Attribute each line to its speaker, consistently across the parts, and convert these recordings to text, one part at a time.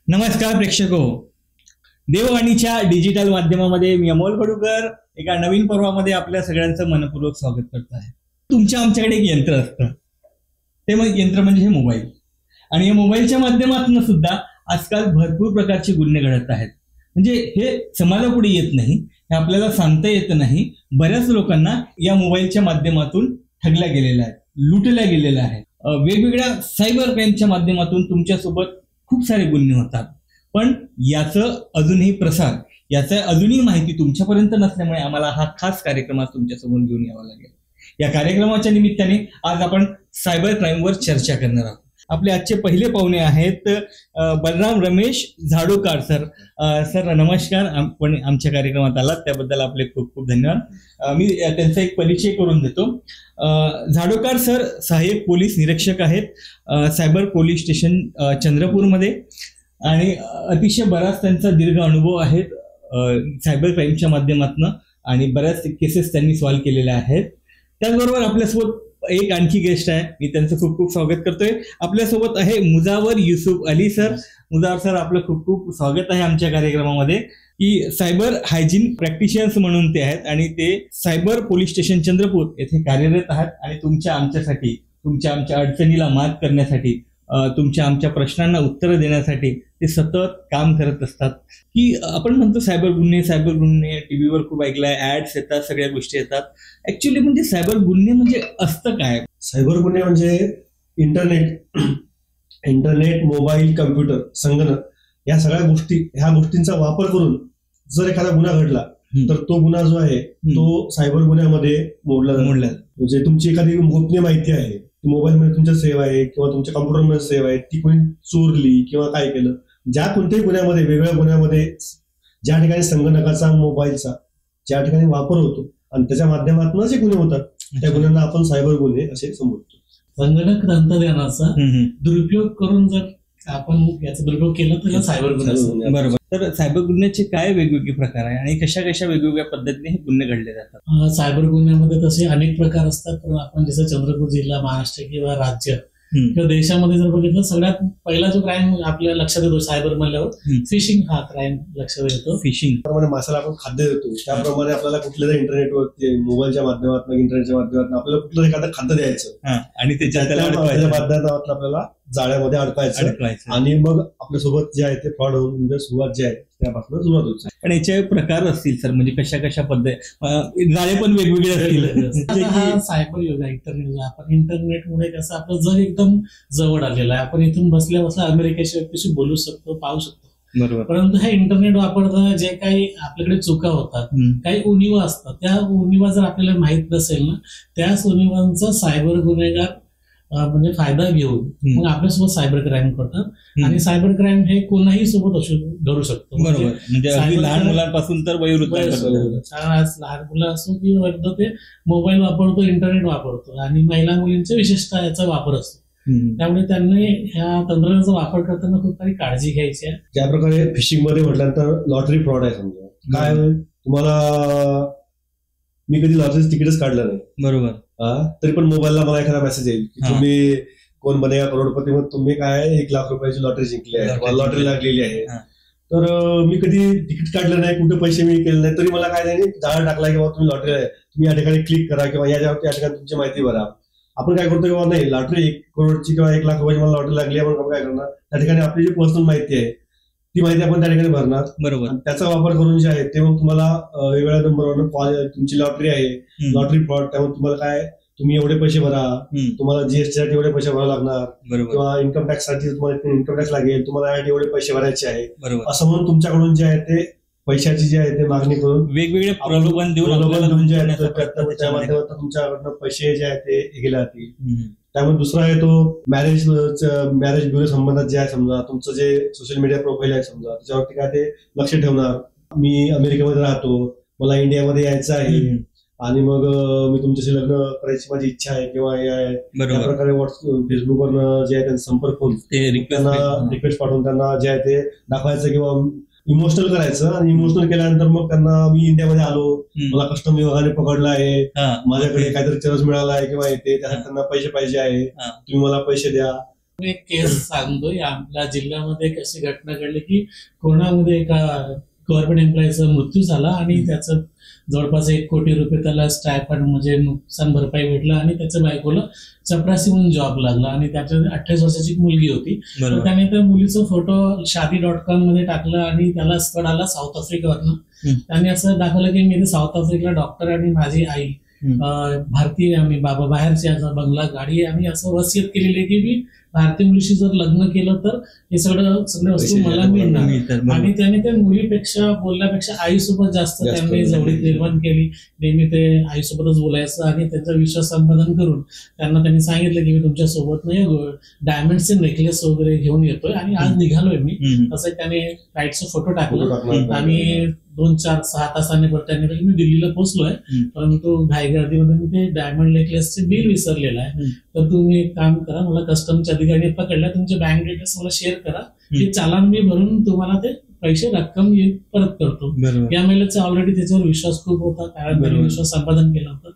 Speaker 1: नमस्कार प्रेक्षको, देववाणीच्या डिजिटल माध्यमामध्ये मी अमोल पडुकर एका नवीन पर्वामध्ये आपल्या सगळ्यांचं मनपूर्वक स्वागत करत आहे. आमच्याकडे एक यंत्र असतं, ते यंत्र म्हणजे हे मोबाईल. आणि या मोबाईलच्या माध्यमातून सुद्धा आजकाल भरपूर प्रकारचे गुन्हे घडत आहेत. म्हणजे हे समाजापुढे येत नाही, हे आपल्याला सांगता येत नाही. बऱ्याच लोकांना या मोबाईलच्या माध्यमातून ठगल्या गेलेल्या आहेत, लुटल्या गेलेल्या आहेत. वेगवेगळ्या सायबर क्राईमच्या माध्यमातून तुमच्यासोबत खूप सारे गुन्हे होतात. पण याचं अजूनही प्रसार, याचं अजूनही माहिती तुमच्यापर्यंत नसल्यामुळे आम्हाला हा खास कार्यक्रम आज तुमच्यासमोर घेऊन यावा लागेल. या कार्यक्रमाच्या निमित्ताने आज आपण सायबर क्राईमवर चर्चा करणार आहोत. आपले आजचे पहिले पाहुणे आहेत बलराम रमेश झाडोकार सर. सर नमस्कार, आपण आमच्या कार्यक्रमात आलात त्याबद्दल आपले खूप खूप धन्यवाद. मी त्यांचा एक परिचय करून देतो. झाडोकार सर सहाय्यक पोलीस निरीक्षक आहेत सायबर पोलीस स्टेशन चंद्रपूरमध्ये, आणि अतिशय बराच त्यांचा दीर्घ अनुभव आहे सायबर क्राईमच्या माध्यमातून, आणि बऱ्याच केसेस त्यांनी सॉल्व्ह केलेल्या आहेत. त्याचबरोबर आपल्यासोबत एक आणखी गेस्ट आहे, मी त्यांचं खूप खूप स्वागत करतोय. आपल्यासोबत आहे मुजावर युसुफ अली सर. मुजावर सर, आपलं खूप खूप स्वागत आहे आमच्या कार्यक्रमामध्ये. की सायबर हायजीन प्रॅक्टिशियन्स म्हणून ते आहेत, आणि ते सायबर पोलीस स्टेशन चंद्रपूर येथे कार्यरत आहेत. आणि आमच्यासाठी आमच्या अडचणीला मात करण्यासाठी, आमच्या प्रश्नांना उत्तरं देण्यासाठी ते सतत काम करत असतात. की आपण म्हणतो सायबर गुन्हे टीव्हीवर खूप ऐकलाय, ऍड्स येतात, सगळ्या गोष्टी येतात. ऍक्च्युअली म्हणजे सायबर गुन्हे म्हणजे असतं काय?
Speaker 2: सायबर गुन्हे म्हणजे इंटरनेट, मोबाईल, कम्प्युटर, संगणक या सगळ्या गोष्टींचा वापर करून जर एखादा गुन्हा घडला तर तो गुन्हा जो आहे तो सायबर गुन्ह्यामध्ये मोडला जातो. म्हणजे तुमची एखादी गोपनीय माहिती आहे, मोबाईलमध्ये तुमच्या सेव्ह आहे किंवा तुमच्या कम्प्युटरमध्ये सेव्ह आहे, ती कोणी चोरली किंवा काय केलं, ज्या कोणत्याही गुन्ह्यामध्ये, वेगवेगळ्या गुन्ह्यामध्ये ज्या ठिकाणी संगणकाचा, मोबाईलचा ज्या ठिकाणी वापर होतो आणि त्याच्या माध्यमातून जे गुन्हे होतात त्या गुन्ह्यांना आपण सायबर गुन्हे असे संबोधतो.
Speaker 3: संगणक तंत्रज्ञानाचा दुरुपयोग करून जर आपण याचा दुरुपयोग केला तर सायबर गुन्हे.
Speaker 1: बरोबर. तर सायबर गुन्ह्याचे काय वेगवेगळे प्रकार आहे आणि कशा वेगवेगळ्या पद्धतीने हे गुन्हे घडले जातात?
Speaker 3: सायबर गुन्ह्यामध्ये तसे अनेक प्रकार असतात. पण आपण जसं चंद्रपूर जिल्हा, महाराष्ट्र किंवा राज्य किंवा देशामध्ये जर बघितलं, सगळ्यात पहिला जो क्राईम आपल्या लक्षात येतो सायबर म्हणल्यावर फिशिंग हा क्राईम लक्षात येतो.
Speaker 1: फिशिंग
Speaker 2: प्रमाणे माणसाला आपण खाद्य देतो, त्याप्रमाणे आपल्याला कुठल्याही इंटरनेटवरती, मोबाईलच्या माध्यमातून, इंटरनेटच्या माध्यमातून आपल्याला कुठलं एखादं खाद्य द्यायचं आणि त्याच्या माध्यमातून आपल्याला जाळ्यामध्ये अडकायचं, आणि मग आपल्यासोबत जे आहे ते फ्रॉड होऊन म्हणजे सुरुवात जी आहे त्यापासून सुरुवात होते.
Speaker 1: पण याचे प्रकार असतील सर, म्हणजे कशा पद्धती, जाळे पण वेगवेगळे असतील.
Speaker 3: हा सायबर युग आहे इंटरनेट. आपण इंटरनेटमुळे कसं आपलं जग एकदम जवळ आलेलं आहे. आपण इथून बसल्या अमेरिकेच्या व्यक्तीशी बोलू शकतो, पाहू शकतो.
Speaker 1: बरोबर.
Speaker 3: परंतु हे इंटरनेट वापरताना जे काही आपल्याकडे चुका होतात, काही उणिवा असतात, त्या उणिवा जर आपल्याला माहित नसेल ना, त्याच उणिवांचा सायबर गुन्हेगार म्हणजे फायदा घेऊन मग आपल्यासोबत सायबर क्राईम करतात. आणि सायबर क्राईम हे कोणाही सोबत घडू शकतो.
Speaker 1: बरोबर. म्हणजे लहान मुलांपासून तर वयोवृद्ध,
Speaker 3: लहान मुलं असो किंवा वृद्ध, ते मोबाईल वापरतो, इंटरनेट वापरतो, आणि महिला मुलींचा विशेषतः याचा वापर असतो. त्यामुळे त्यांनी ह्या तंत्रज्ञानाचा वापर करताना खूप काही काळजी घ्यायची आहे.
Speaker 2: ज्या प्रकारे फिशिंग मध्ये म्हटल्यानंतर लॉटरी फ्रॉड आहे. समजा काय, तुम्हाला मी कधी लॉटरीचं तिकीटच काढलं नाही, बरोबर, तरी पण मोबाईलला मला एखादा मेसेज येईल की तुम्ही कोण बनेगा करोडपती, मग तुम्ही काय 1 लाख रुपयाची लॉटरी जिंकली आहे, लॉटरी लागलेली आहे. तर मी कधी तिकीट काढलं नाही, कुठे पैसे मी केले नाही, तरी मला काय नाही जाळा टाकला किंवा तुम्ही लॉटरी आहे, तुम्ही या ठिकाणी क्लिक करा किंवा या ठिकाणी तुमची माहिती भरा. आपण काय करतो किंवा नाही, लॉटरी 1 करोडची किंवा 1 लाख रुपयाची मला लॉटरी लागली आहे, आपण काय करणार, त्या ठिकाणी आपली जी पर्सनल माहिती आहे ती माहिती आपण त्या ठिकाणी भरणार.
Speaker 1: बरोबर.
Speaker 2: त्याचा वापर करून जे आहे ते मग तुम्हाला वेगवेगळ्या नंबरवर कॉल, तुमची लॉटरी आहे, लॉटरी फ्रॉड, त्यामुळे तुम्हाला काय, तुम्ही एवढे पैसे भरा, तुम्हाला जीएसटी साठी एवढे पैसे भरावे लागणार, किंवा इन्कम टॅक्स साठी तुम्हाला इन्कम टॅक्स लागेल, तुम्हाला एवढे पैसे भरायचे आहे, असं म्हणून तुमच्याकडून जे आहे ते पैशाची जी आहे ते मागणी करून
Speaker 1: वेगवेगळे प्रलोभन देऊन
Speaker 2: जे आहे त्या माध्यमातून तुमच्याकडनं पैसे जे आहे ते गेले जातील. त्यामुळे दुसरा आहे तो मॅरेज ब्युरो संबंधात जे आहे, समजा तुमचं जे सोशल मीडिया प्रोफाईल आहे, समजा त्याच्यावरती काय ते लक्ष ठेवणार. मी अमेरिकेमध्ये राहतो, मला इंडियामध्ये यायचं आहे, आणि मग मी तुमच्याशी लग्न करायची माझी इच्छा आहे किंवा हे आहे, या प्रकारे व्हॉट्सअप, फेसबुकवर जे आहे त्यांचा संपर्क करून त्यांना रिक्वेस्ट पाठवून त्यांना जे आहे ते दाखवायचं किंवा इमोशनल करायचं. आणि इमोशनल केल्यानंतर मग त्यांना मी इंडियामध्ये आलो, मला कस्टम विभागाने पकडलं आहे, माझ्याकडे काहीतरी चरस मिळाला आहे किंवा येते, त्यासाठी त्यांना पैसे पाहिजे आहे, तुम्ही मला पैसे द्या.
Speaker 3: एक केस सांगतोय. आपल्या जिल्ह्यामध्ये एक अशी घटना घडली की कोरोनामध्ये एका गव्हर्नमेंट एम्प्लॉईचा मृत्यू झाला आणि त्याचं जवळपास 1 कोटी रुपये त्याला स्टायफंड म्हणजे नुकसान भरपाई भेटलं आणि त्याच्या बायकोला चपरासी म्हणून जॉब लागला आणि त्याच्या 28 वर्षाची मुलगी होती. तर त्याने त्या मुलीचा फोटो शादी.com मध्ये टाकला आणि त्याला स्थळ आला साऊथ आफ्रिकेवरनं. त्याने असं दाखवलं की मी साऊथ आफ्रिकेला डॉक्टर आणि माझी आई भारतीय, आम्ही बाबा बाहेरची बंगला गाडी, आम्ही असं वसियत केलेली आहे की मी भारतीय मुलीशी जर लग्न केलं तर हे सगळे वस्तू मला मिळणार. आणि त्याने त्या मुलीपेक्षा बोलण्यापेक्षा आईसोबत जास्त त्यांनी जवळीक निर्माण केली. नेहमी ते आईसोबतच बोलायचं आणि त्यांचा विश्वास संपादन करून त्यांनी सांगितलं की मी तुमच्या सोबत नाही डायमंडचे नेकलेस वगैरे घेऊन येतोय आणि आज निघालोय मी. असं त्याने फ्लाईटचा फोटो टाकला आणि 2-4-6 तासांनी त्यांनी मी दिल्लीला पोहोचलोय, परंतु घाईगर्दीमध्ये मी ते डायमंड नेकलेसचे बिल विसरलेलं आहे. तर तुम्ही एक काम करा, मला कस्टमच्या अधिकारी पकडल्या, तुमचे बँक डिटेल्स मला शेअर करा, ते चालान मी भरून तुम्हाला ते पैसे रक्कम परत करतो. या महिलेचा ऑलरेडी त्याच्यावर विश्वास खूप होता, कारण त्यांनी विश्वास संपादन केला होता.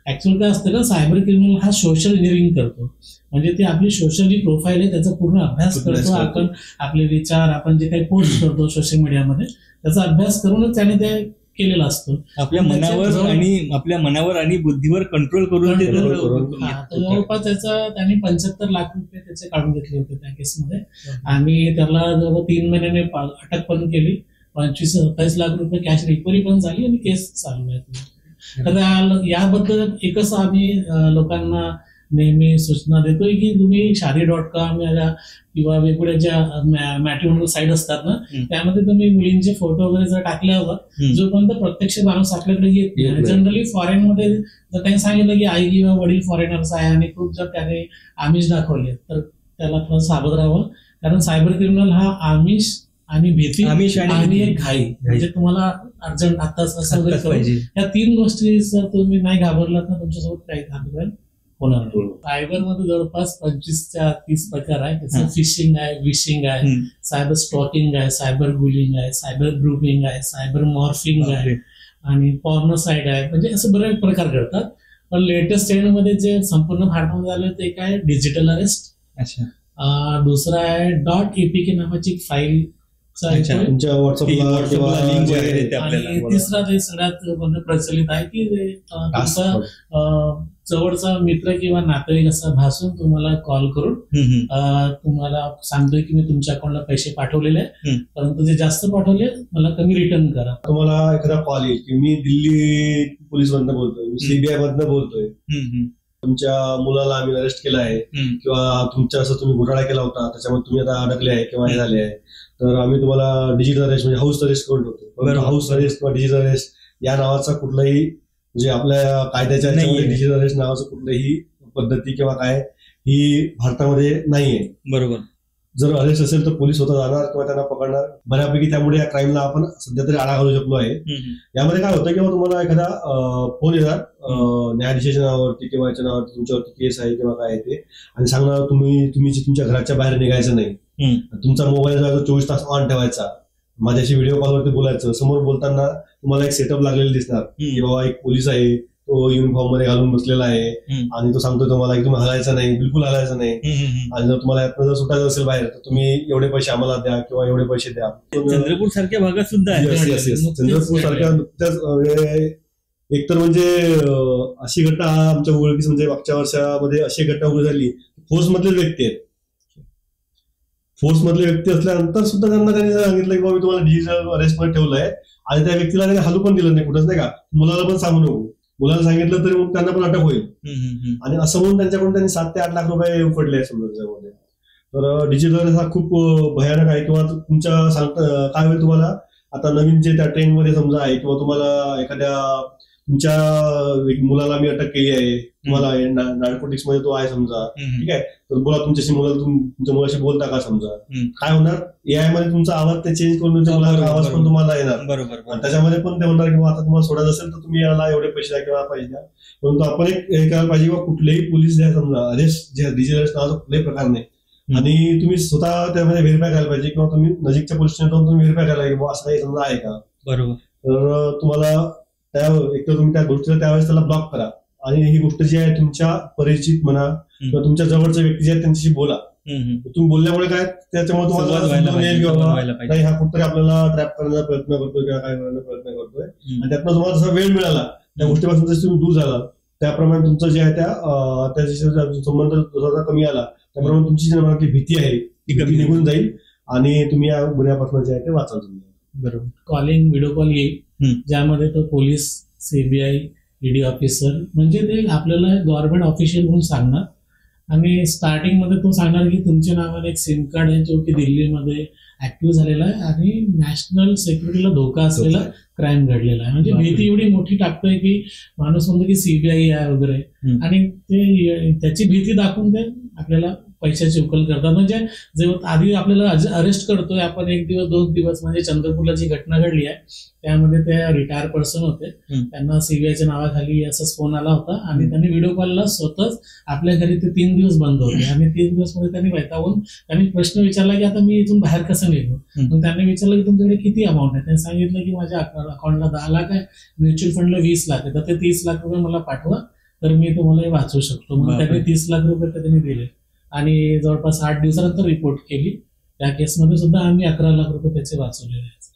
Speaker 3: ऍक्च्युअली काय असतं ना, सायबर क्रिमिनल हा सोशल इंजिनिअरिंग करतो. म्हणजे ते आपली सोशल जी प्रोफाईल आहे त्याचा पूर्ण अभ्यास करतो. आपण आपले विचार, आपण जे काही पोस्ट करतो सोशल मीडियामध्ये, त्याचा अभ्यास करूनच त्याने ते केलेला असतो.
Speaker 1: आपल्या मनावर आणि बुद्धीवर कंट्रोल करून
Speaker 3: जवळपास त्यांनी 75 लाख रुपये त्याचे काढून घेतले होते त्या केसमध्ये आणि त्याला जवळ 3 महिन्याने अटक पण केली. 25-27 लाख रुपये कॅश रिकव्हरी पण झाली आणि केस चालू आहे. तर याबद्दल एकच आम्ही लोकांना नेहमी सूचना देतोय की तुम्ही शादी.com किंवा वेगवेगळ्या ज्या मॅट्रिमोनियल साईट असतात ना, त्यामध्ये तुम्ही मुलींचे फोटो वगैरे जर टाकल्यावर जोपर्यंत प्रत्यक्ष माणूस आपल्याकडे येत नाही. जनरली फॉरेनमध्ये जर त्यांनी सांगितलं की आई किंवा वडील फॉरेनर्स आहे आणि खूप जर त्याने आमिष दाखवले तर त्याला थोडं सावध राहावं, कारण सायबर क्रिमिनल हा आमिष आणि भीती आणि एक घाई, म्हणजे तुम्हाला अर्जंट आताच असं वगैरे पाहिजे. या 3 गोष्टी जर तुम्ही नाही घाबरलात ना, तुमच्यासोबत काही घाबरेल होणार नाही. सायबर मध्ये जवळपास 25-30 प्रकार आहे. त्याचं फिशिंग आहे, विशिंग आहे, सायबर स्टॉकिंग आहे, सायबर बुलिंग आहे, सायबर ग्रुपिंग आहे, सायबर मॉर्फिंग आहे आणि पॉर्नोसाइड आहे. म्हणजे असं बरेच प्रकार करतात. पण लेटेस्ट ट्रेंडमध्ये जे संपूर्ण भारतामध्ये आले ते काय, डिजिटल अरेस्ट. दुसरा आहे .apk नावाची फाईल, आणि तिसरा जे सगळ्यात प्रचलित आहे की तुमचा जवळचा मित्र किंवा नातेवाईक असा भासून तुम्हाला कॉल करून तुम्हाला सांगतोय की मी तुमच्या अकाउंटला पैसे पाठवलेले आहे, परंतु जे जास्त पाठवले मला कमी रिटर्न करा.
Speaker 2: तुम्हाला एखादा कॉल येईल की मी दिल्ली पोलीस मधनं बोलतोय, मी सीबीआय मधनं बोलतोय, तुमच्या मुलाला आम्ही अरेस्ट केलं आहे किंवा तुमच्या असं तुम्ही घोटाळा केला होता त्याच्यामध्ये तुम्ही आता अडकले आहे किंवा हे झाले आहे, तर आम्ही तुम्हाला डिजिटल अरेस्ट म्हणजे हाऊस अरेस्ट करून ठेवतो. हाऊस अरेस्ट किंवा डिजिटल अरेस्ट या नावाचा कुठलाही म्हणजे आपल्या कायद्याच्या डिजिटल अरेस्ट नावाचं कुठलीही पद्धती किंवा काय ही भारतामध्ये नाहीये.
Speaker 1: बरोबर.
Speaker 2: जर अरेस्ट असेल तर पोलीस स्वतः जाणार किंवा त्यांना पकडणार. बऱ्यापैकी त्यामुळे या क्राईमला आपण सध्या तरी आळा घालू शकलो आहे. यामध्ये काय होतं किंवा तुम्हाला एखादा फोन येणार न्यायाधीशाच्या नावावरती किंवा याच्या नावावरती तुमच्यावरती केस आहे किंवा काय ते, आणि सांगणार तुम्ही तुमच्या घराच्या बाहेर निघायचं नाही, तुमचा मोबाईल 24 तास ऑन ठेवायचा, माझ्याशी व्हिडिओ कॉलवरती बोलायचं. समोर बोलताना तुम्हाला एक सेटअप लागलेलं दिसणार की बाबा एक पोलीस आहे, तो युनिफॉर्म मध्ये घालून बसलेला आहे आणि तो सांगतोय तुम्हाला की तुम्ही हलायचं नाही, बिलकुल हलायचं नाही, आणि जर तुम्हाला यातनं जर सुटायचं असेल बाहेर तर तुम्ही एवढे पैसे आम्हाला द्या किंवा एवढे पैसे द्या.
Speaker 1: चंद्रपूर सारख्या भागात सुद्धा आहे.
Speaker 2: चंद्रपूर सारख्या नुकत्याच एकतर म्हणजे अशी घटना आमच्या ओळखीस म्हणजे मागच्या वर्षामध्ये अशी घटना उघड झाली. फोर्स मधले व्यक्ती आहेत, फोर्स मधले व्यक्ती असल्यानंतर सुद्धा त्यांनी सांगितलं की बाबा मी तुम्हाला डिजिटल अरेस्ट मध्ये ठेवलंय, आणि त्या व्यक्तीला त्यांनी हलू पण दिलं नाही कुठंच, नाही का, मुलाला पण सांगू नको, मुलाला सांगितलं तरी मग त्यांना पण अटक होईल. आणि असं म्हणून त्यांच्याकडून त्यांनी 7 ते 8 लाख रुपये उकडले समजा त्याच्यामध्ये. तर डिजिटल हा खूप भयानक आहे. किंवा तुमच्या सांगता काय होईल तुम्हाला आता नवीन जे त्या ट्रेंडमध्ये समजा आहे, किंवा तुम्हाला एखाद्या तुमच्या मुलाला मी अटक केली आहे, तुम्हाला नार्कोटिक्स मध्ये तो आहे समजा, ठीक आहे, तर बोला तुमच्याशी तुमच्या मुलाशी बोलता का समजा, काय होणार, एआय मध्ये तुमचा आवाज ते चेंज करून तुमच्या मुलाचा आवाज पण तुम्हाला येणार. बरोबर. त्याच्यामध्ये पण ते म्हणणार की आता तुम्हाला सोडायचं असेल तर तुम्ही याला एवढे पैसे द्या किंवा पैसे द्या. परंतु आपण एक हे करायला पाहिजे किंवा कुठलेही पोलीस द्या समजा अरेस्ट जे डिजिटल अरेस्ट नावाचा कुठल्याही प्रकार नाही, आणि तुम्ही स्वतः त्यामध्ये व्हेरीफाय करायला पाहिजे किंवा तुम्ही नजीकच्या पोलीस स्टेशन तुम्ही व्हेरीफाय करायला पाहिजे असं काही समजा आहे का.
Speaker 1: बरोबर.
Speaker 2: तर तुम्हाला एक तर तुम्ही त्या गोष्टीला त्यावेळेस त्याला ब्लॉक करा, आणि ही गोष्ट जी आहे तुमच्या परिचित म्हणा किंवा तुमच्या जवळच्या व्यक्ती जे आहेत त्यांच्याशी बोला, तुम्ही बोलल्यामुळे काय त्याच्यामुळे तुम्हाला नाही हा कुठतरी आपल्याला ट्रॅप करण्याचा प्रयत्न करतोय किंवा काय करण्याचा प्रयत्न करतोय, आणि त्यातनं तुम्हाला जसा वेळ मिळाला त्या गोष्टीपासून जर तुम्ही दूर झाला त्याप्रमाणे तुमचं जे आहे त्याच्याशी संबंध जसा कमी आला त्याप्रमाणे तुमची जी मनातली भीती आहे ती कमी निघून जाईल आणि तुम्ही या गुन्ह्यापासून जे आहे ते वाचाल तुम्ही.
Speaker 3: बरोबर. कॉलिंग व्हिडिओ कॉल येईल ज्यामध्ये तो पोलीस, सीबीआय, ईडी ऑफिसर म्हणजे ते आपल्याला गव्हर्नमेंट ऑफिशियल म्हणून सांगणार, आणि स्टार्टिंग मध्ये तो सांगणार की तुमच्या नावाने एक सिम कार्ड आहे जो की दिल्लीमध्ये ऍक्टिव्ह झालेला आहे आणि नॅशनल सिक्युरिटीला धोका असलेला क्राईम घडलेला आहे. म्हणजे भीती एवढी मोठी टाकतोय की माणूस म्हणतो की सीबीआय आहे वगैरे, आणि ते त्याची भीती दाखवून ते आपल्याला पैशाची उकल करतात. म्हणजे जेव्हा आधी आपल्याला अरेस्ट करतोय आपण 1 दिवस 2 दिवस, म्हणजे चंद्रपूरला जी घटना घडली आहे त्यामध्ये ते रिटायर पर्सन होते, त्यांना सीबीआयच्या नावाखाली असाच फोन आला होता आणि त्यांनी व्हिडिओ कॉलला स्वतःच आपल्या घरी ते 3 दिवस बंद होते आणि 3 दिवस मध्ये त्यांनी वैतागून त्यांनी प्रश्न विचारला की आता मी इथून बाहेर कसं निघू. मग त्यांनी विचारलं की तुमच्याकडे किती अमाऊंट आहे, त्यांनी सांगितलं की माझ्या अकाउंटला 10 लाख आहे, म्युच्युअल फंडला 20 लाख आहे, तर ते 30 लाख रुपये मला पाठवा तर मी तुम्हाला वाचवू शकतो. मग त्यांनी 30 लाख रुपये त्यांनी दिले आणि जवळपास 8 दिवसानंतर रिपोर्ट केली. त्या केसमध्ये सुद्धा आम्ही 11 लाख रुपये त्याचे वाचवलेले आहेत.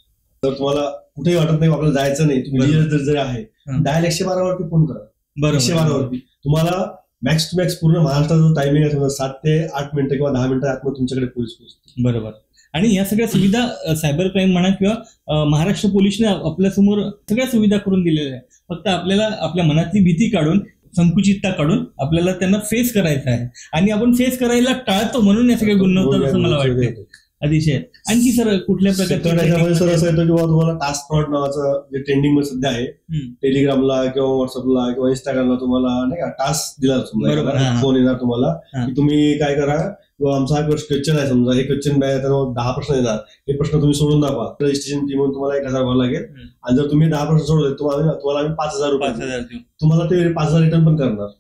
Speaker 2: तर तुम्हाला कुठेही वाटत नाही आपल्याला जायचं नाही, तुम्ही जर आहे डायल 112 वरती फोन करा. 112 वरती तुम्हाला मॅक्स टू मॅक्स पूर्ण महाराष्ट्राचा जो टायमिंग आहे 7 ते 8 मिनिटं किंवा 10 मिनिटं आतमध्ये तुमच्याकडे पोलीस पोहोचते.
Speaker 1: बरोबर. आणि या सगळ्या सुविधा सायबर क्राईम म्हणा किंवा महाराष्ट्र पोलिसने आपल्यासमोर सगळ्या सुविधा करून दिलेल्या आहे. फक्त आपल्याला आपल्या मनातली भीती काढून, संकुचितता काढून आपल्याला त्यांना फेस करायचं आहे, आणि आपण फेस करायला टाळतो म्हणून या सगळ्या गुन्हे होतात असं मला वाटतं. अतिशय. आणखी सर कुठल्या प्रकारचे
Speaker 2: सर असं येतं किंवा तुम्हाला टास्क फ्रॉड नावाचं जे ट्रेंडिंग मध्ये सध्या आहे, टेलिग्रामला किंवा व्हॉट्सअपला किंवा इंस्टाग्रामला तुम्हाला नाही का टास्क दिला, फोन येणार तुम्हाला की तुम्ही काय करा, किंवा आमचा हा क्वेश्चन आहे समजा, हे क्वेश्चन 10 प्रश्न येणार, हे प्रश्न तुम्ही सोडून दाखवा, रजिस्ट्रेशन फी म्हणून तुम्हाला 1000 भरावं लागेल, आणि जर तुम्ही 10 प्रश्न सोडले तुम्हाला आम्ही 5000 रुपये तुम्हाला ते 5000 रिटर्न पण करणार.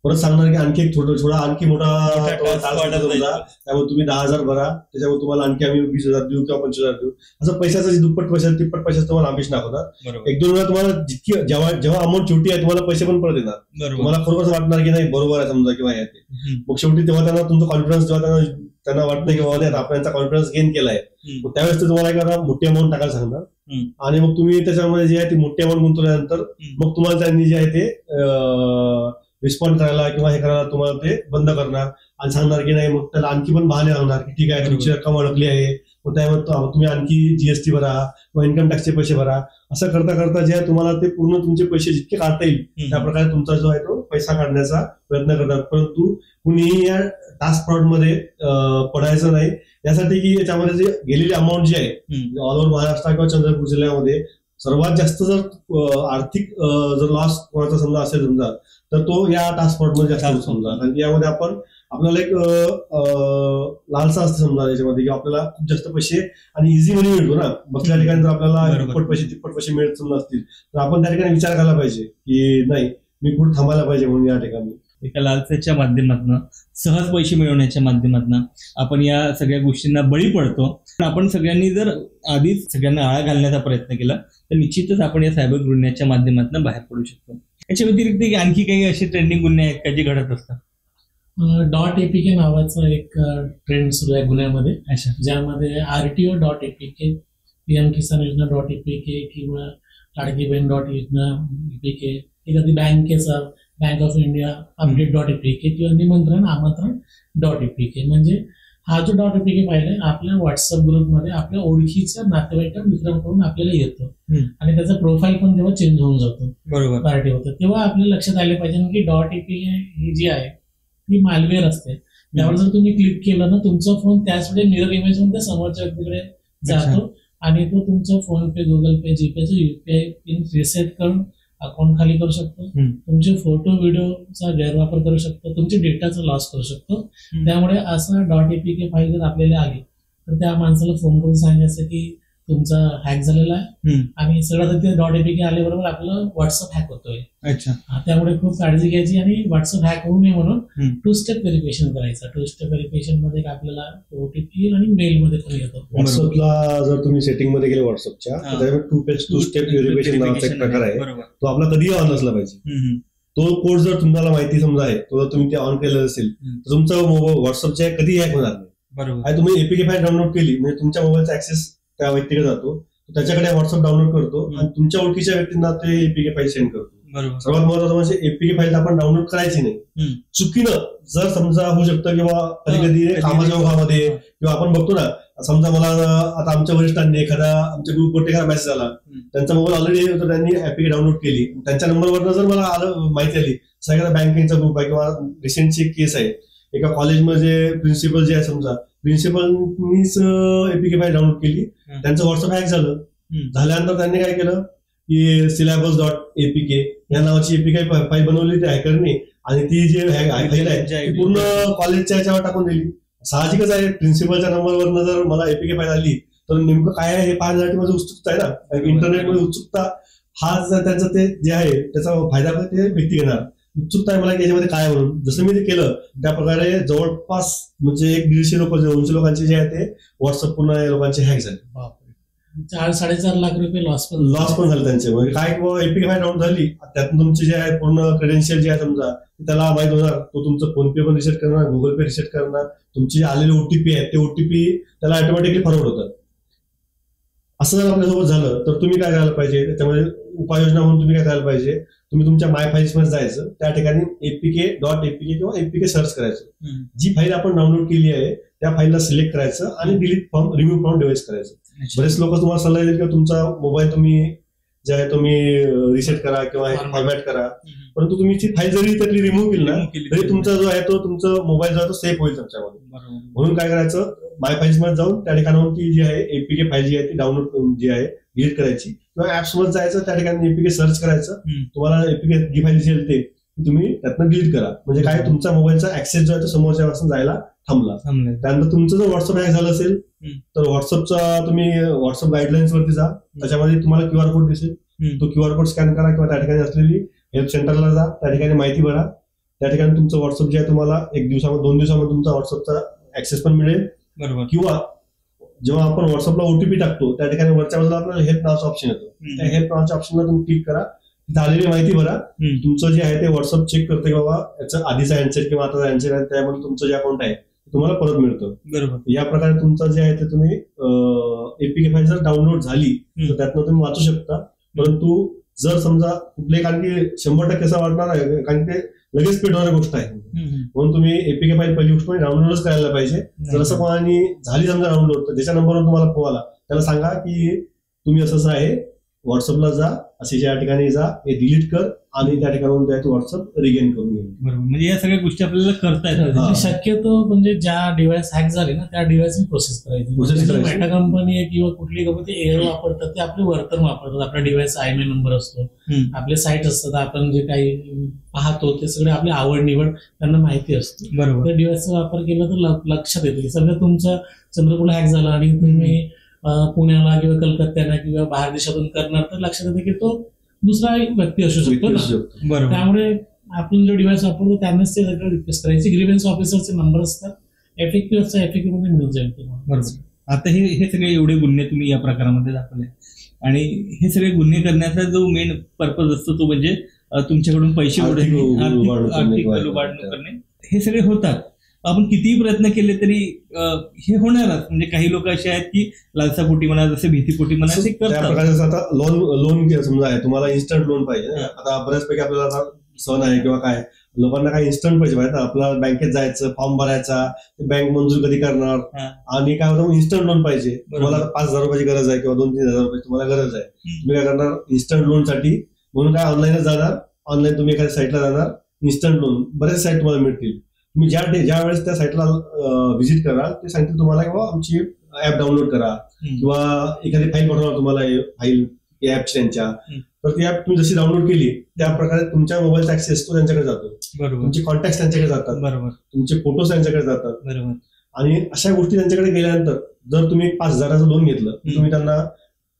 Speaker 2: परत सांगणार की आणखी एक थोडा आणखी मोठा त्यामुळे तुम्ही 10,000 भरा, त्याच्यामुळे तुम्हाला आणखी आम्ही 20,000 देऊ किंवा 25,000 देऊ, असं पैशाचं दुप्पट पैसा तिप्पट पैसा तुम्हाला आमिष दाखवतात. 1-2 वेळा तुम्हाला जितकी जेव्हा अमाऊंट छोटी आहे तुम्हाला पैसे पण परत येणार, तुम्हाला खरोखर वाटणार की नाही बरोबर आहे समजा किंवा ते, मग शेवटी तेव्हा त्यांना तुमचा कॉन्फिडन्स जेव्हा त्यांना वाटतं की बाबा आपण यांचा कॉन्फिडन्स गेन केलाय, मग त्यावेळेस ते तुम्हाला काय करणार, मोठी अमाऊंट टाकायला सांगणार, आणि मग तुम्ही त्याच्यामध्ये जे आहे ती मोठी अमाऊंट गुंतवल्यानंतर मग तुम्हाला त्यांनी जे आहे ते रिस्पॉन्ड करायला किंवा हे करायला तुम्हाला ते बंद करणार आणि सांगणार की नाही, मग त्याला आणखी पण बहाणे सांगणार की ठीक आहे तुमची रक्कम अडकली आहे, मग त्यामुळे तुम्ही आणखी जीएसटी भरा किंवा इन्कम टॅक्सचे पैसे भरा, असं करता करता जे आहे तुम्हाला ते पूर्ण तुमचे पैसे जितके काढता येईल त्या प्रकारे तुमचा जो आहे तो पैसा काढण्याचा प्रयत्न करतात. परंतु कुणीही या टास्क फ्रॉड मध्ये पडायचं नाही, यासाठी की याच्यामध्ये जे गेलेली अमाऊंट जी आहे ऑल ओव्हर महाराष्ट्र किंवा चंद्रपूर जिल्ह्यामध्ये सर्वात जास्त जर आर्थिक जर लॉस कोणाचा समजा असेल समजा, तर तो या टास्क फ्रॉड मध्ये जास्त समजा, कारण की यामध्ये आपल्याला एक लालसा असते समजा याच्यामध्ये की आपल्याला खूप जास्त पैसे आणि इझी मनी मिळतो ना, बसल्या ठिकाणी जर आपल्याला तिप्पट पैसे मिळत समजा असतील तर आपण त्या ठिकाणी विचार करायला पाहिजे की नाही मी कुठे थांबायला पाहिजे म्हणून या ठिकाणी.
Speaker 1: एका लालसेच्या माध्यमातून, सहज पैसे मिळवण्याच्या माध्यमातून आपण या सगळ्या गोष्टींना बळी पडतो. आपण सगळ्यांनी जर आधीच सगळ्यांना आळा घालण्याचा प्रयत्न केला तर निश्चितच आपण या सायबर गुन्ह्याच्या माध्यमातून बाहेर पडू शकतो. याच्या व्यतिरिक्त आणखी काही असे ट्रेंडिंग गुन्हे आहेत का जे घडत असतात?
Speaker 3: .apk नावाचा एक ट्रेंड सुरू आहे गुन्ह्यामध्ये, ज्यामध्ये RTO.apk, PM किसान योजना .apk किंवा लाडकी बहीण .apk, एखादी बँकेचा बँक ऑफ इंडिया अपडेट.apk किंवा निमंत्रण आमंत्रण .apk. म्हणजे हा जो .apk फाईल आहे आपल्या व्हॉट्सअप ग्रुपमध्ये आपल्या ओळखीच्या नातेवाईक मित्रांकडून आपल्याला येतो आणि त्याचा प्रोफाईल पण तेव्हा चेंज होऊन जातो, बरोबर पार्टी होतं, तेव्हा आपल्या लक्षात आले पाहिजे की .apk ही जी आहे ती मालवेअर असते. त्यावर जर तुम्ही क्लिक केलं ना तुमचा फोन त्याच वेळी मिरर इमेज होऊन त्या समोरच्या व्यक्तीकडे जातो आणि तो तुमचा फोन पे, गुगल पे, जीपेचं UPI पिन रिसेट करून अकाउंट खाली करू शकतो, तुमचे फोटो व्हिडिओचा गैरवापर करू शकतो, तुमचे डेटाचा लॉस करू शकतो. त्यामुळे असं .apk फाईल जर आपल्याला आली तर त्या माणसाला फोन करून सांगायचं की तुमचा हॅक झालेला आहे आणि सगळं ते .apk आल्याबरोबर आपलं व्हॉट्सअप हॅक होतोय. त्यामुळे खूप काळजी घ्यायची आणि व्हॉट्सअप हॅक होऊ नये म्हणून 2 स्टेप व्हेरिफिकेशन करायचं. 2 स्टेप व्हेरिफिकेशन मध्ये आपल्याला OTP आणि मेल मध्ये पण येतो.
Speaker 2: व्हॉट्सअपला जर तुम्ही सेटिंग मध्ये गेले व्हॉट्सअपच्या, 2 स्टेप व्हेरिफिकेशन नावाचा एक प्रकार आहे, तो आपला कधीही ऑन असला पाहिजे. तो कोड जर तुम्हाला माहिती समजा आहे, तो जर तुम्ही ते ऑन केलं असेल तर तुमचं व्हॉट्सअप जे आहे कधी हॅक होणार नाही.
Speaker 1: बरोबर.
Speaker 2: आणि तुम्ही एपीके फाईल डाउनलोड केली म्हणजे तुमच्या मोबाईलचा ऍक्सेस त्या व्यक्तीकडे जातो, त्याच्याकडे व्हॉट्सअप डाउनलोड करतो आणि तुमच्या ओळखीच्या व्यक्तींना ते एपीके फाईल सेंड करतो. सर्वात महत्वाचं म्हणजे एपीके फाईल आपण डाउनलोड करायची नाही. चुकीनं जर समजा होऊ शकतं किंवा कधी कधी कामाच्या ओघामध्ये किंवा आपण बघतो ना, समजा मला आता आमच्या वरिष्ठांनी आमच्या ग्रुपवर एखादा मेसेज आला, त्यांचा मोबाईल ऑलरेडी त्यांनी एपीके डाउनलोड केली, त्यांच्या नंबरवरनं जर मला आलं माहिती आली एखादा बँकिंगचा ग्रुप आहे किंवा रिसेंटची एक केस आहे, एका कॉलेजमध्ये प्रिन्सिपल जे आहे समजा प्रिन्सिपलनीच एपीके फाईल डाउनलोड केली, त्यांचं व्हॉट्सअप हॅक झाल्यानंतर त्यांनी काय केलं की syllabus.apk या नावाची एपीके फाईल बनवली त्या हॅकरनी आणि ती जी फाईल आहे ती पूर्ण कॉलेजच्या याच्यावर टाकून दिली. साहजिकच आहे, प्रिन्सिपलच्या नंबरवरनं जर मला एपीके फाईल आली तर नेमकं काय आहे हे पाहण्यासाठी माझी उत्सुकता आहे ना. इंटरनेटमध्ये उत्सुकता हा त्यांचं ते जे आहे त्याचा फायदा ते व्यक्ती घेणार. उत्सुकता आहे मला की याच्यामध्ये काय म्हणून, जसं मी ते केलं त्या प्रकारे जवळपास म्हणजे 150 लोक 200 लोकांचे जे आहे ते व्हॉट्सअप पूर्ण लोकांचे हॅक झाले.
Speaker 3: 4-4.5 लाख रुपये लॉस
Speaker 2: पण झाले त्यांचे. म्हणजे काय एपीके फाईल डाउन झाली, त्यातून तुमचे जे आहे पूर्ण क्रेडेन्शियल जे आहे समजा त्याला माहित होणार, तो तुमचं फोनपे पण रिसेट करणार, गुगल पे रिसेट करणार, तुमचे आलेले ओटीपी आहेत ते ओटीपी त्याला ऑटोमॅटिकली फॉरवर्ड होतात. असं जर आपल्यासोबत झालं तर तुम्ही काय करायला पाहिजे, त्याच्यामध्ये उपाययोजना म्हणून तुम्ही काय करायला पाहिजे, तुम्ही तुमच्या माय फाईल्स मध्ये जायचं, त्या ठिकाणी APK.APK किंवा APK सर्च करायचं, जी फाईल आपण डाउनलोड केली आहे त्या फाईलला सिलेक्ट करायचं आणि delete from remove from device करायचं. बरेच लोक तुम्हाला सल्ला देतील की तुमचा मोबाईल तुम्ही जे आहे तुम्ही रिसेट करा किंवा फॉर्मॅट करा, परंतु तुम्ही ती फाईल जरी त्यातली रिमूव्ह केली ना तरी तुमचा जो आहे तो तुमचा मोबाईल जो आहे तो सेफ होईल त्याच्यामध्ये. म्हणून काय करायचं, माय फाईल्स मध्ये जाऊन त्या ठिकाणाहून ती जी आहे एपीके फाईल जी आहे ती डाउनलोड जी आहे डिलीट करायची किंवा ऍप्स मध्ये जायचं, त्या ठिकाणी एपीके सर्च करायचं, तुम्हाला एपीके जी फाईल दिसेल ते तुम्ही त्यातनं डिलीट करा. म्हणजे काय, तुमचा मोबाईलचा ऍक्सेस जो आहे तो समोरच्या पासून जायला थांबला. त्यानंतर तुमचं जर व्हॉट्सअप हॅक झालं असेल तर व्हॉट्सअपचा तुम्ही व्हॉट्सअप गाईडलाईन्स वरती जा, त्याच्यामध्ये तुम्हाला QR कोड दिसेल, तो QR कोड स्कॅन करा किंवा त्या ठिकाणी असलेली हेल्प सेंटरला जा, त्या ठिकाणी माहिती भरा, त्या ठिकाणी तुमचं व्हॉट्सअप जे आहे तुम्हाला 1 दिवसामध्ये 2 दिवसामध्ये तुमचा व्हॉट्सअपचा ऍक्सेस पण मिळेल. किंवा जेव्हा आपण व्हॉट्सअपला ओटीपी टाकतो त्या ठिकाणी वरच्या बाजूला आपल्याला हेल्प नावाचा ऑप्शन येतो, त्या हेल्प नावाच्या ऑप्शनला तुम्ही क्लिक करा, तिथे आलेली माहिती भरा, तुमचं जे आहे ते व्हॉट्सअप चेक करते की बाबा याचा आधीचा हँडसेट किंवा आता हँडसेट आहे त्यामध्ये तुमचं जे अकाउंट आहे तुम्हाला परत मिळतं. बरोबर. या प्रकारे तुमचं जे आहे ते तुम्ही एपीके फाईल जर डाउनलोड झाली तर त्यातनं तुम्ही वाचू शकता. परंतु जर समजा कुठले, कारण की 100% असं वाटणार आहे कारण ते लगेच पेट होणारी गोष्ट आहे, म्हणून तुम्ही एपीके फाईल पहिली गोष्ट म्हणजे डाउनलोडच करायला पाहिजे. जर असं कोणाने झाली समजा डाउनलोड तर ज्याच्या नंबरवर तुम्हाला फोन आला त्याला सांगा की तुम्ही असं आहे व्हॉट्सअपला जा, असे ज्या ठिकाणी जा, हे डिलीट कर आणि त्या ठिकाणाहून व्हॉट्सअप रिगेन करून घे.
Speaker 1: बरोबर. म्हणजे या सगळ्या गोष्टी आपल्याला करता येतात.
Speaker 3: शक्यतो म्हणजे ज्या डिव्हाइस हॅक झाले ना त्या डिव्हाइस प्रोसेस करायची. मेटा कंपनी किंवा कुठली कंपनी एअर वापरतात ते आपले वर्तन वापरतात. आपला डिव्हाइस IMEI नंबर असतो, आपले साईट असतात, आपण जे काही पाहतो ते सगळे आपली आवड निवड त्यांना माहिती असते. बरोबर. त्या डिव्हाइसचा वापर केला तर लक्षात येते सगळं तुमचं चंद्रपूर हॅक झाला आणि तुम्ही पुण्याला किंवा कलकत्त्याला किंवा बाहेर देशातून करणार तर लक्षात येते की तो दुसरा एक व्यक्ती असू शकतो ना. त्यामुळे आपण जो डिव्हाइस वापरतो त्यांनाच ते सगळं रिक्वेस्ट करायची. ग्रीव्हन्स ऑफिसरचे नंबर असतात, FAQ असतात, FAQ मध्ये मिळून जाईल तुम्हाला.
Speaker 1: बरोबर. आता हे सगळे एवढे गुन्हे तुम्ही या प्रकारामध्ये दाखवले आणि हे सगळे गुन्हे करण्याचा जो मेन पर्पज असतो तो म्हणजे तुमच्याकडून पैसे उडवणे, आर्थिक लुबाडणूक करणे, हे सगळे होतात. आपण कितीही प्रयत्न केले तरी हे होणारच. म्हणजे काही लोक असे आहेत की लालसापोटी म्हणा, जसे भीतीपोटी म्हणा, ते करतात.
Speaker 2: आता लोन समजा आहे, तुम्हाला इन्स्टंट लोन पाहिजे. आता बऱ्याचपैकी आपल्याला सण आहे किंवा काय लोकांना काय इन्स्टंट पाहिजे माहिती, आपल्याला बँकेत जायचं, फॉर्म भरायचा, बँक मंजूर कधी करणार आणि काय होतं इन्स्टंट लोन पाहिजे. तुम्हाला 5,000 रुपयाची गरज आहे किंवा 2-3,000 रुपयाची तुम्हाला गरज आहे, तुम्ही काय करणार इन्स्टंट लोन साठी म्हणून काय ऑनलाईनच जाणार, ऑनलाईन तुम्ही एखाद्या साईटला जाणार, इन्स्टंट लोन बरेच साईट तुम्हाला मिळतील. तुम्ही ज्या वेळेस त्या साईटला व्हिजिट कराल ते सांगतील तुम्हाला किंवा आमची ऍप डाउनलोड करा किंवा एखादी फाईल पाठवणार तुम्हाला फाईल ऍपची त्यांच्या, तर ती ऍप तुम्ही जशी डाउनलोड केली त्या प्रकारे तुमच्या मोबाईलचा ऍक्सेस तो त्यांच्याकडे जातो. तुमचे कॉन्टॅक्ट त्यांच्याकडे जातात, बरोबर, तुमचे फोटोज त्यांच्याकडे जातात, बरोबर. आणि अशा गोष्टी त्यांच्याकडे गेल्यानंतर जर तुम्ही 5,000चं लोन घेतलं तुम्ही त्यांना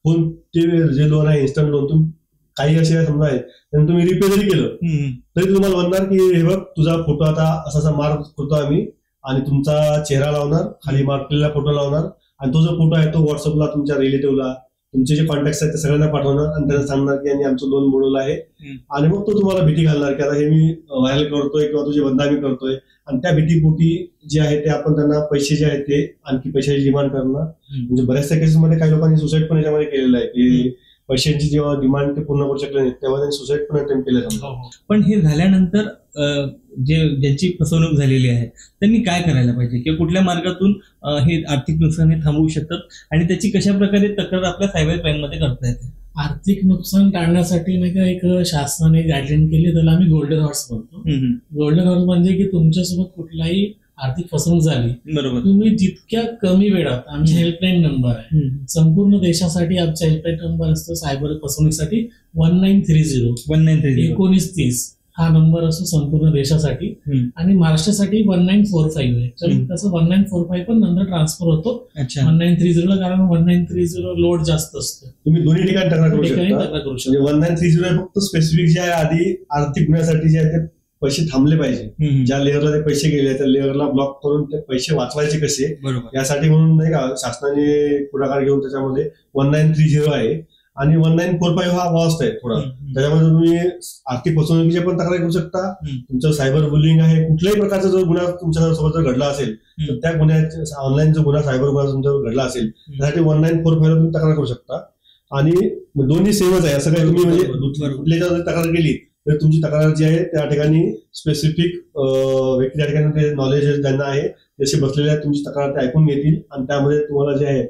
Speaker 2: फोन ते जे लोन आहे इन्स्टंट लोन तुम्ही काही असे समजा आहे त्यांनी तुम्ही रिपे जरी केलं तरी तुम्हाला म्हणणार की हे बघ तुझा फोटो आता असा मार्क करतो आम्ही आणि तुमचा चेहरा लावणार, खाली मार्क केलेला फोटो लावणार आणि तो जो फोटो आहे तो व्हॉट्सअपला तुमच्या रिलेटिव्हला तुमचे जे कॉन्टॅक्ट आहेत ते सगळ्यांना पाठवणार आणि त्यांना सांगणार की यांनी आमचं लोन बुडवलं आहे. आणि मग तो तुम्हाला भीती घालणार की आता हे मी व्हायरल करतोय किंवा तुझी बदनामी करतोय, आणि त्या भीतीपोटी जे आहे ते आपण त्यांना पैसे जे आहेत ते आणखी पैशाची डिमांड करणार. म्हणजे बऱ्याचशा केसेसमध्ये काही लोकांनी सुसाईड पण याच्यामध्ये केलेलं आहे की पैशांची जेव्हा डिमांड ते पूर्ण करू शकले नाही तेव्हा त्यांनी सुसाईड पण अटेम्प्ट केलं समजा.
Speaker 1: पण हे झाल्यानंतर ज्यांची फसवणूक झालेली आहे त्यांनी काय करायला पाहिजे किंवा कुठल्या मार्गातून हे आर्थिक नुकसान हे थांबवू शकतात आणि त्याची कशा प्रकारे तक्रार आपल्या सायबर क्राईम मध्ये करता येते?
Speaker 3: आर्थिक नुकसान टाळण्यासाठी नाही का एक शासनाने गाईडलाईन केली, त्याला आम्ही गोल्डन हॉर्स म्हणतो. गोल्डन हॉर्स म्हणजे की तुमच्यासोबत कुठलाही आर्थिक फसवणूक झाली,
Speaker 1: बरोबर,
Speaker 3: तुम्ही जितक्या कमी वेळात, आमची हेल्पलाईन नंबर आहे संपूर्ण देशासाठी, आमचा हेल्पलाईन नंबर असतो सायबर फसवणुकीसाठी 1930 1930 हा नंबर असतो संपूर्ण देशासाठी, आणि महाराष्ट्रासाठी 1945 आहे. तर तसं 1945 पण नंतर ट्रान्सफर होतो 1930 ला, कारण 1930 लोड जास्त असतो.
Speaker 2: तुम्ही दोन्ही ठिकाणी तक्रार करू शकता. 1930 फक्त स्पेसिफिक जे आहे आधी आर्थिक गुन्ह्यासाठी जे आहे ते पैसे थांबले पाहिजे, ज्या लेअरला ते पैसे गेले त्या लेअरला ब्लॉक करून ते पैसे वाचवायचे कसे, यासाठी म्हणून नाही का शासनाने पुढाकार घेऊन त्याच्यामध्ये 1930 आहे. आणि 1945 हा वास्ट आहे थोडा, त्याच्यामध्ये तुम्ही आर्थिक फसवणुकीचे पण तक्रार करू शकता. तुमचं सायबर बुलिंग आहे, कुठल्याही प्रकारचा जो गुन्हा तुमच्या सोबत जर घडला असेल तर त्या गुन्ह्याचा ऑनलाईन जो गुन्हा सायबर गुन्हा तुमच्यावर घडला असेल त्यासाठी 1945 तुम्ही तक्रार करू शकता. आणि दोन्ही सेमच आहे, असं काही तुम्ही म्हणजे कुठल्याच्या तक्रार केली तर तुमची तक्रार जी आहे त्या ठिकाणी स्पेसिफिक व्यक्ती त्या ठिकाणी ते नॉलेज ज्यांना आहे जसे बसलेले आहेत तुमची तक्रार ते ऐकून घेतील आणि त्यामध्ये तुम्हाला जे आहे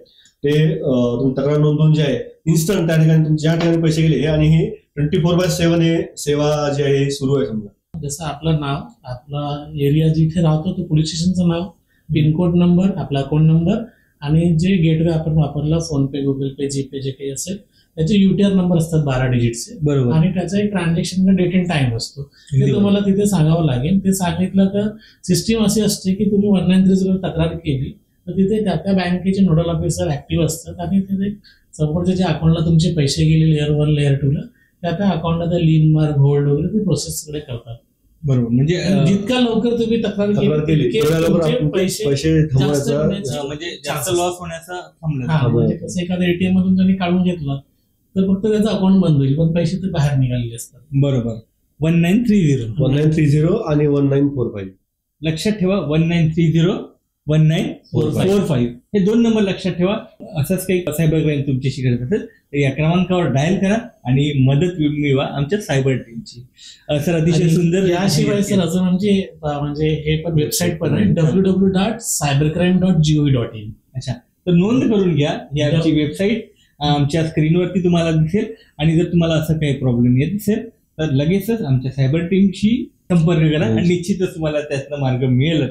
Speaker 2: ते तुम्ही तक्रार नोंदवून जे आहे इन्स्टंट त्या ठिकाणी तुमचे ज्या ठिकाणी पैसे गेले आणि हे 24/7 हे सेवा जी आहे सुरू आहे. समजा
Speaker 3: जसं आपलं नाव, आपला एरिया जिथे राहतो तो पोलीस स्टेशनचं नाव, पिनकोड नंबर, आपला अकाउंट नंबर, आणि जे गेटवे आपण वापरला फोन पे, गुगल पे, जीपे जे काही असेल त्याचे UTR नंबर असतात 12 डिजिटचे, बरोबर, आणि त्याचा एक ट्रान्झॅक्शन डेट अँड टाइम असतो ते तुम्हाला तिथे सांगावं लागेल. ते सांगितलं तर सिस्टीम अशी असते की तुम्ही 1930 तक्रार केली तर तिथे त्या बँकेचे नोडल ऑफिसर ऍक्टिव्ह असतात आणि तिथे समोरच्या ज्या अकाउंटला तुमचे पैसे गेले लेअर 1 लेअर 2 ला त्या अकाउंटला त्या लीन मार्क होल्ड वगैरे ते प्रोसेस सगळे करतात.
Speaker 1: बरोबर, म्हणजे
Speaker 3: जितका लवकर तुम्ही तक्रार केली
Speaker 2: पैसे
Speaker 1: म्हणजे जास्त लॉस होण्याचा थांबला.
Speaker 3: म्हणजे कसं एखाद्या ATM मधून त्यांनी काढून घेतलं तर फक्त त्याचं अकाउंट बंद होईल पण पैसे तर बाहेर निघालेले असतात.
Speaker 1: बरोबर, 1930
Speaker 2: आणि 1945
Speaker 1: लक्षात ठेवा. 1930 1945 हे 2 नंबर लक्षात ठेवा. असंच काही सायबर क्राईम तुमच्याशी करत असेल तर या क्रमांकावर डायल करा आणि मदत मिळवा आमच्या सायबर टीमची. सर अतिशय सुंदर.
Speaker 3: याशिवाय सर अजून आमची म्हणजे हे पण वेबसाईट पण आहे www.cybercrime.gov.in.
Speaker 1: अच्छा, तर नोंद करून घ्या. ही आमची वेबसाईट आमच्या स्क्रीनवरती तुम्हाला दिसेल आणि जर तुम्हाला असं काही प्रॉब्लेम येत असेल तर लगेचच आमच्या सायबर टीमशी संपर्क करा आणि निश्चितच तुम्हाला त्यातनं मार्ग मिळेल.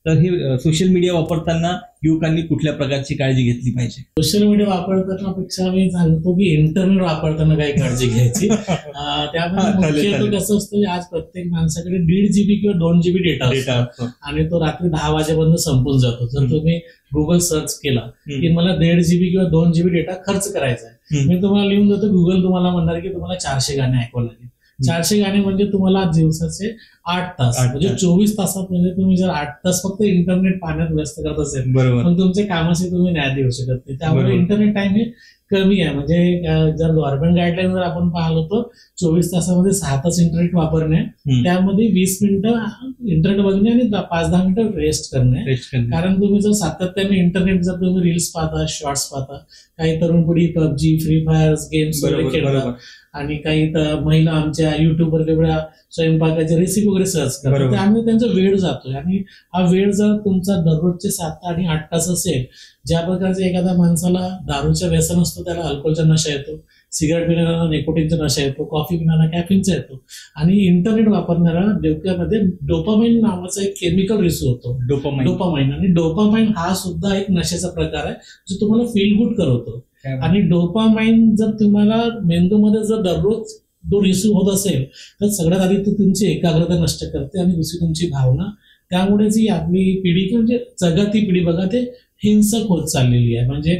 Speaker 1: तर हे सोशल मीडिया वापरताना युवकांनी कुठल्या प्रकारची काळजी घेतली पाहिजे?
Speaker 3: सोशल मीडिया वापरतानापेक्षा मी सांगतो की इंटरनेट वापरताना काही काळजी घ्यायची. त्यामध्ये मुख्यतः कसं असतं आज प्रत्येक माणसाकडे 1.5 GB किंवा 2 GB डेटा असतो आणि तो रात्री 10 वाजेपर्यंत संपून जातो. जर तुम्ही गुगल सर्च केला की मला 1.5 GB किंवा 2 GB डेटा खर्च करायचा आहे, मी तुम्हाला लिहून देतो, गुगल तुम्हाला म्हणणार की तुम्हाला 400 गाणे ऐकावं लागेल. 400 गाणे म्हणजे तुम्हाला दिवसाचे 8 तास, म्हणजे 24 तासात म्हणजे तुम्ही जर 8 तास फक्त इंटरनेट पाहण्यात व्यस्त करत असेल पण तुमच्या कामाशी तुम्ही न्याय देऊ शकत नाही. त्यामुळे इंटरनेट टाइम हे कमी आहे. म्हणजे जर गव्हर्नमेंट गाईडलाईन जर आपण पाहिलं तर 24 तासामध्ये 6 तास इंटरनेट वापरणे, त्यामध्ये 20 मिनिटं इंटरनेट बघणे आणि 5-10 मिनिटं रेस्ट करणे. कारण तुम्ही जर सातत्याने इंटरनेट जर तुम्ही रील्स पाहता, शॉर्ट्स पाहता, काही तरुण पिढी PUBG, फ्री फायर गेम्स वगैरे खेळतात आणि काही महिला आमच्या युट्यूबवर वेगवेगळ्या स्वयंपाकाच्या रेसिपी वगैरे सर्च करतात, त्यामुळे त्यांचा वेळ जातोय. आणि हा वेळ जर तुमचा दररोजचे 7 आणि 8 तास असेल, ज्या प्रकारचे एखाद्या माणसाला दारूच्या व्यसन असतो त्याला अल्कोहोलचा नशा येतो, सिगारेट पिणाऱ्याला निकोटीनचा नशा येतो, कॉफी पिणाऱ्याला कॅफिनचा येतो, आणि इंटरनेट वापरणाऱ्याला डोक्यामध्ये डोपामाइन नावाचा एक केमिकल रिलीज होतो, डोपामाइन. आणि डोपामाइन हा सुद्धा एक नशेचा प्रकार आहे जो तुम्हाला फील गुड करवतो. आणि डोपामाइन जर तुम्हाला मेंदूमध्ये जर दररोज तो रिसीव्ह होत असेल तर सगळ्यात आधी तो तुमची एकाग्रता नष्ट करते आणि दुसरी तुमची भावना. त्यामुळे जी आपली पिढी म्हणजे जगाती पिढी बघा ते हिंसक होत चाललेली आहे. म्हणजे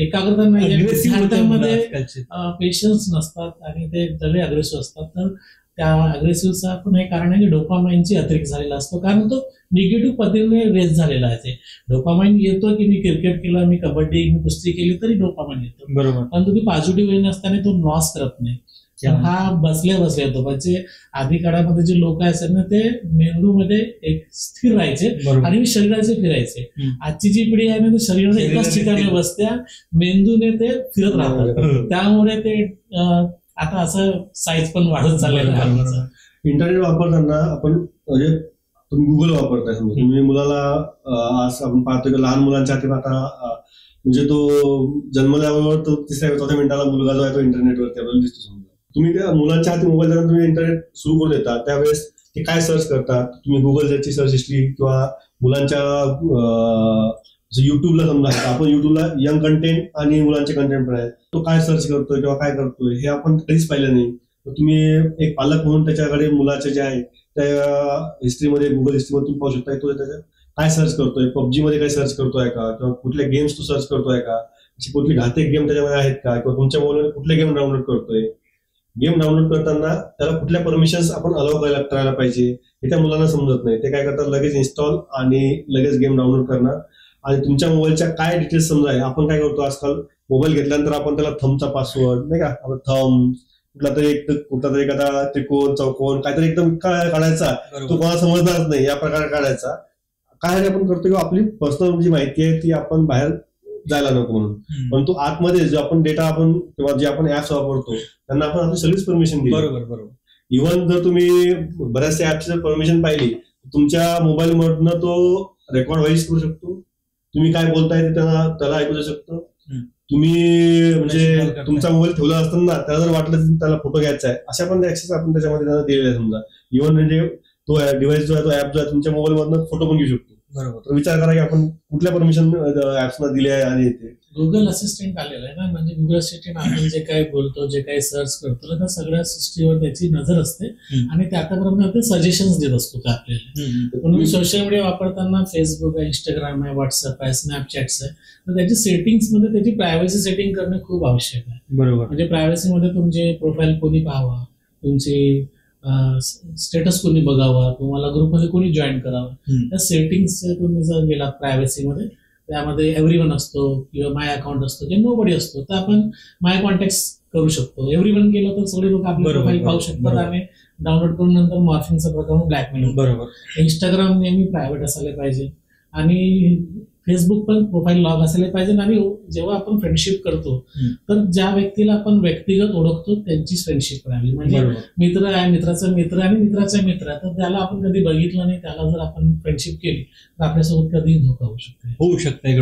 Speaker 3: एकाग्रता नाही, पेशन्स नसतात आणि ते सगळे अग्रेसिव्ह असतात. तर त्या अग्रेसिव्हचा पण हे कारण आहे की डोपामाइनची अतिरिक्त झालेला असतो, कारण तो निगेटिव्ह पद्धतीने रेस झालेला आहे. डोपामाइन येतो की मी क्रिकेट केलं, मी कबड्डी, मी कुस्ती केली तरी डोपामाइन येतो,
Speaker 1: बरोबर.
Speaker 3: परंतु ती पॉझिटिव्ह वे नसताना तो लॉस करत नाही. हा बसल्या येतो. म्हणजे आधी काळामध्ये जे लोक असायचे ना ते मेंदूमध्ये एक स्थिर राहायचे आणि शरीराचे फिरायचे. आजची जी पिढी आहे ना ते शरीराने एकाच ठिकाणी बसत्या, मेंदूने ते फिरत राहतात. त्यामुळे ते आता असं साईज पण वाढत चाललेलं आहे.
Speaker 2: इंटरनेट वापरताना आपण म्हणजे तुम्ही गुगल वापरताय, समजा तुम्ही मुलाला आज आपण पाहतो की लहान मुलांच्या हाती आता म्हणजे तो जन्मल्याबरोबर तो 3-4 मिनिटाला मुलगा जो आहे तो इंटरनेटवरती आपल्याला दिसतो. समजा तुम्ही त्या मुलांच्या हाती मोबाईल देताना तुम्ही इंटरनेट सुरू करून देता, त्यावेळेस ते काय सर्च करतात, तुम्ही गुगलची सर्च हिस्ट्री किंवा मुलांच्या युट्यूबला समजा आपण युट्यूबला यंग कंटेंट आणि मुलांचे कंटेंट पण आहे, तो काय सर्च करतोय किंवा काय करतोय हे आपण कधीच पाहिलं नाही. तर तुम्ही एक पालक म्हणून त्याच्याकडे मुलाचे जे आहे त्या हिस्ट्रीमध्ये गुगल हिस्ट्रीमध्ये तुम्ही पाहू शकता तो त्याच्या काय सर्च करतोय, पबजी मध्ये काय सर्च करतोय का, किंवा कुठल्या गेम्स तो सर्च करतोय का, अशी कुठली घातक गेम त्याच्यामध्ये आहेत का, किंवा तुमच्या मोबाईलमध्ये कुठले गेम डाउनलोड करतोय. गेम डाउनलोड करताना त्याला कुठल्या परमिशन्स आपण अलाउ करायला पाहिजे हे त्या मुलांना समजत नाही. ते काय करतात, लगेच इन्स्टॉल आणि लगेच गेम डाउनलोड करणार. आणि तुमच्या मोबाईलच्या काय डिटेल्स समजा आहे, आपण काय करतो आजकाल मोबाईल घेतल्यानंतर आपण त्याला थंबचा पासवर्ड नाही का, आपण थंब कुठला तरी एखादा त्रिकोण चौकोन काहीतरी एकदम काढायचा, तो कोणाला समजणारच नाही या प्रकारे काढायचा. काय आपण करतो किंवा आपली पर्सनल जी माहिती आहे ती आपण बाहेर जायला नको म्हणून, परंतु आतमध्ये जो आपण डेटा आपण किंवा जे आपण ऍप्स वापरतो त्यांना आपण आपली सगळीच परमिशन दिली.
Speaker 1: बरोबर.
Speaker 2: इव्हन जर तुम्ही बऱ्याचशा ऍप्सची परमिशन पाहिली, तुमच्या मोबाईल मधनं तो रेकॉर्ड व्हाईस करू शकतो, तुम्ही काय बोलताय ते त्याला ऐकू देऊ शकतो. तुम्ही म्हणजे तुमचा मोबाईल ठेवला असताना त्याला जर वाटलं त्याला फोटो घ्यायचा आहे, अशा पण ऍक्सेस आपण त्याच्यामध्ये त्यांना दिलेला आहे. समजा इव्हन म्हणजे तो डिव्हाइस जो आहे तो ऍप जो आहे तुमच्या मोबाईल मधनं फोटो पण घेऊ शकतो.
Speaker 1: बरोबर.
Speaker 2: तर विचार करा की आपण कुठल्या परमिशन ऍप्सना दिले आहे. आणि ते
Speaker 3: गुगल असिस्टंट आलेलं आहे ना, म्हणजे गुगल असिस्टंट आपण जे काही बोलतो, जे काही सर्च करतो त्या सगळ्या सिस्टीमवर त्याची नजर असते आणि त्याबरोबर ते सजेशन्स देत असतो का आपल्याला. म्हणून सोशल मीडिया वापरताना फेसबुक आहे, इंस्टाग्राम आहे, व्हॉट्सअप आहे, स्नॅपचॅट्स आहे, तर त्याची सेटिंग्स मध्ये त्याची प्रायव्हसी सेटिंग करणं खूप आवश्यक आहे. बरोबर. म्हणजे प्रायव्हसी मध्ये तुमचे प्रोफाईल कोणी पाहावा, तुमची स्टेटस कोणी बघावा, तुम्हाला ग्रुपमध्ये कोणी जॉईन करावं, त्या सेटिंग्स तुम्ही जर गेलात प्रायव्हसीमध्ये त्यामध्ये एव्हरीवन असतो किंवा माय अकाउंट असतो किंवा नो बडी असतो, तर आपण माय कॉन्टॅक्ट्स करू शकतो. एव्हरीवन केलं तर सगळे लोक आपले प्रोफाईल पाहू शकतात आणि डाउनलोड करून नंतर मॉर्फिंगचा प्रकार ब्लॅकमेल होतो. बरोबर. इंस्टाग्राम नेहमी प्रायव्हेट असायला पाहिजे आणि फेसबुक पण प्रोफाईल लॉग असायला पाहिजे. आणि जेव्हा आपण फ्रेंडशिप करतो तर ज्या व्यक्तीला आपण व्यक्तिगत ओळखतो त्यांचीच फ्रेंडशिप राहावी. म्हणजे मित्र आहे, मित्राचा मित्र आणि मित्राचा मित्र, तर त्याला आपण कधी बघितलं नाही, त्याला जर आपण फ्रेंडशिप केली तर आपल्यासोबत कधी धोका होऊ शकतो.